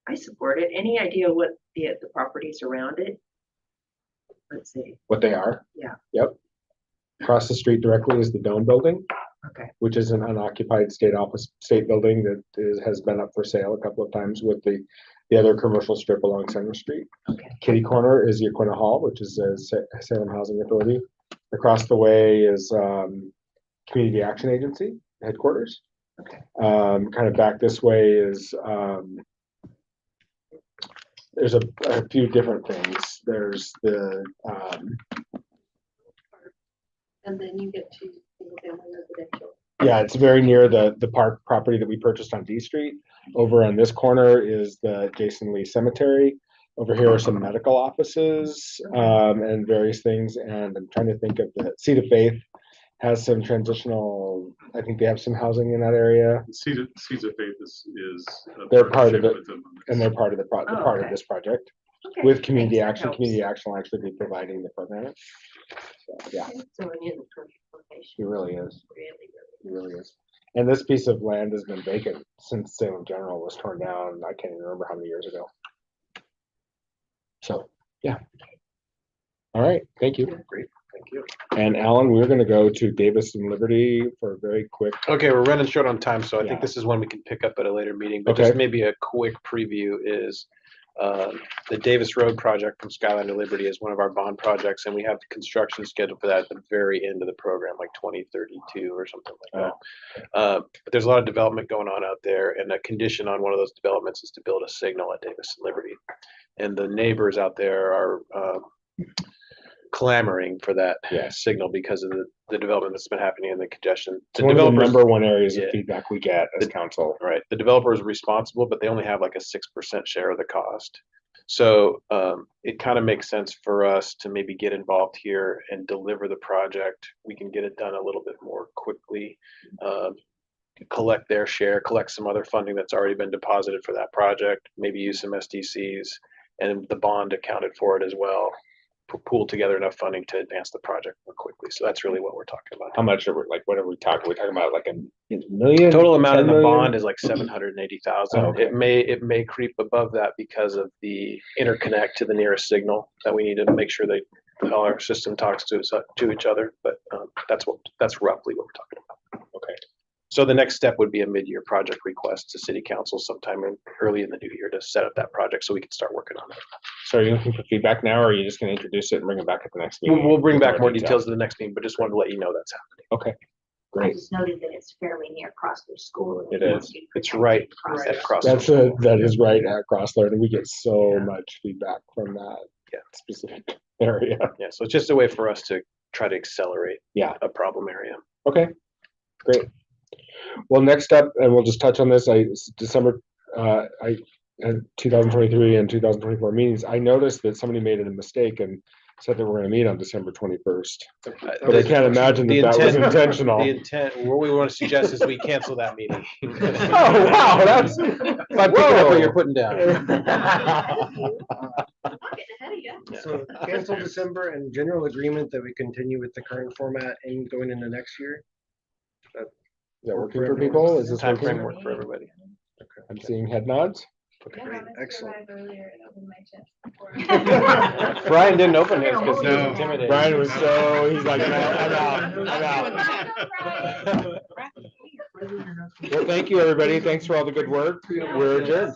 I support it. Any idea what the properties around it? Let's see. What they are? Yeah. Yep. Across the street directly is the Dome Building. Okay. Which is an unoccupied state building that has been up for sale a couple of times with the other commercial strip along Center Street. Okay. Kitty Corner is Yaquina Hall, which is a Salem Housing Authority. Across the way is Community Action Agency headquarters. Okay. Kind of back this way is there's a few different things. There's the And then you get to single family residential. yeah, it's very near the park property that we purchased on D Street. Over on this corner is the Jason Lee Cemetery. Over here are some medical offices and various things. And I'm trying to think of the Seed of Faith has some transitional. I think they have some housing in that area. Seeds of Faith is They're part of it, with them. and they're part of the part okay. of this project Okay. with community Thanks, that action. helps. Community action will actually be providing the program. So, yeah, So it is a perfect location. it really is. Really. It really is. And this piece of land has been vacant since Salem General was torn down. I can't even remember how many years ago. So, yeah. All right. Thank you. Great, thank you. And Alan, we're going to go to Davis and Liberty for a very quick. Okay, we're running short on time, so I Yeah. think this is one we can pick up at a later meeting, but Okay. just maybe a quick preview is the Davis Road project from Skyline to Liberty is one of our bond projects, and we have the construction scheduled for that at the very end of the program, like 2032 or something like that. But there's a lot of development going on out there, and a condition on one of those developments is to build a signal at Davis and Liberty. And the neighbors out there are clamoring for that signal because of the development that's been happening and the congestion. It's one of the number one areas of feedback we get as council. Right. The developer is responsible, but they only have like a 6% share of the cost. So it kind of makes sense for us to maybe get involved here and deliver the project. We can get it done a little bit more quickly, collect their share, collect some other funding that's already been deposited for that project, maybe use some SDCs and the bond accounted for it as well. pool together enough funding to advance the project more quickly. So that's really what we're talking about. How much are we, like, what are we talking? We're talking about like a million? Total amount in 10 the million? bond is like 780,000. Oh, okay. It may creep above that because of the interconnect to the nearest signal that we need to make sure that all our system talks to each other. But that's roughly what we're talking about. Okay. So the next step would be a mid-year project request to city council sometime early in the new year to set up that project so we can start working on it. So are you looking for feedback now, or are you just gonna introduce it and bring it back at the next meeting? We'll bring with back more detail? details at the next meeting, but just wanted to let you know that's happening. Okay, I great. just noted that it's fairly near Crossview School. It is. It's right Crossview. at cross. That is right at Crossler, and we get so much feedback from that specific area. Yeah, so it's just a way for us to try to accelerate Yeah. a problem area. Okay, great. Well, next up, and we'll just touch on this, December, I had 2023 and 2024 meetings. I noticed that somebody made a mistake and said that we're gonna meet on December 21st. But I can't imagine that that was intentional. The intent, what we want to suggest is we cancel that meeting. Oh, wow, that's. If I'm picking up what you're putting down. I'm getting ahead of you. So cancel December and general agreement that we continue with the current format and going into next year. Is that working for people? Is this Time working? framework for everybody. I'm seeing head nods. Yeah, Great, no, this excellent. arrived earlier and opened my chest before. Brian didn't open his because he was No. intimidated. Brian was so, he's like, I'm out. Well, thank you, everybody. Thanks for all the good work. We're adjourned.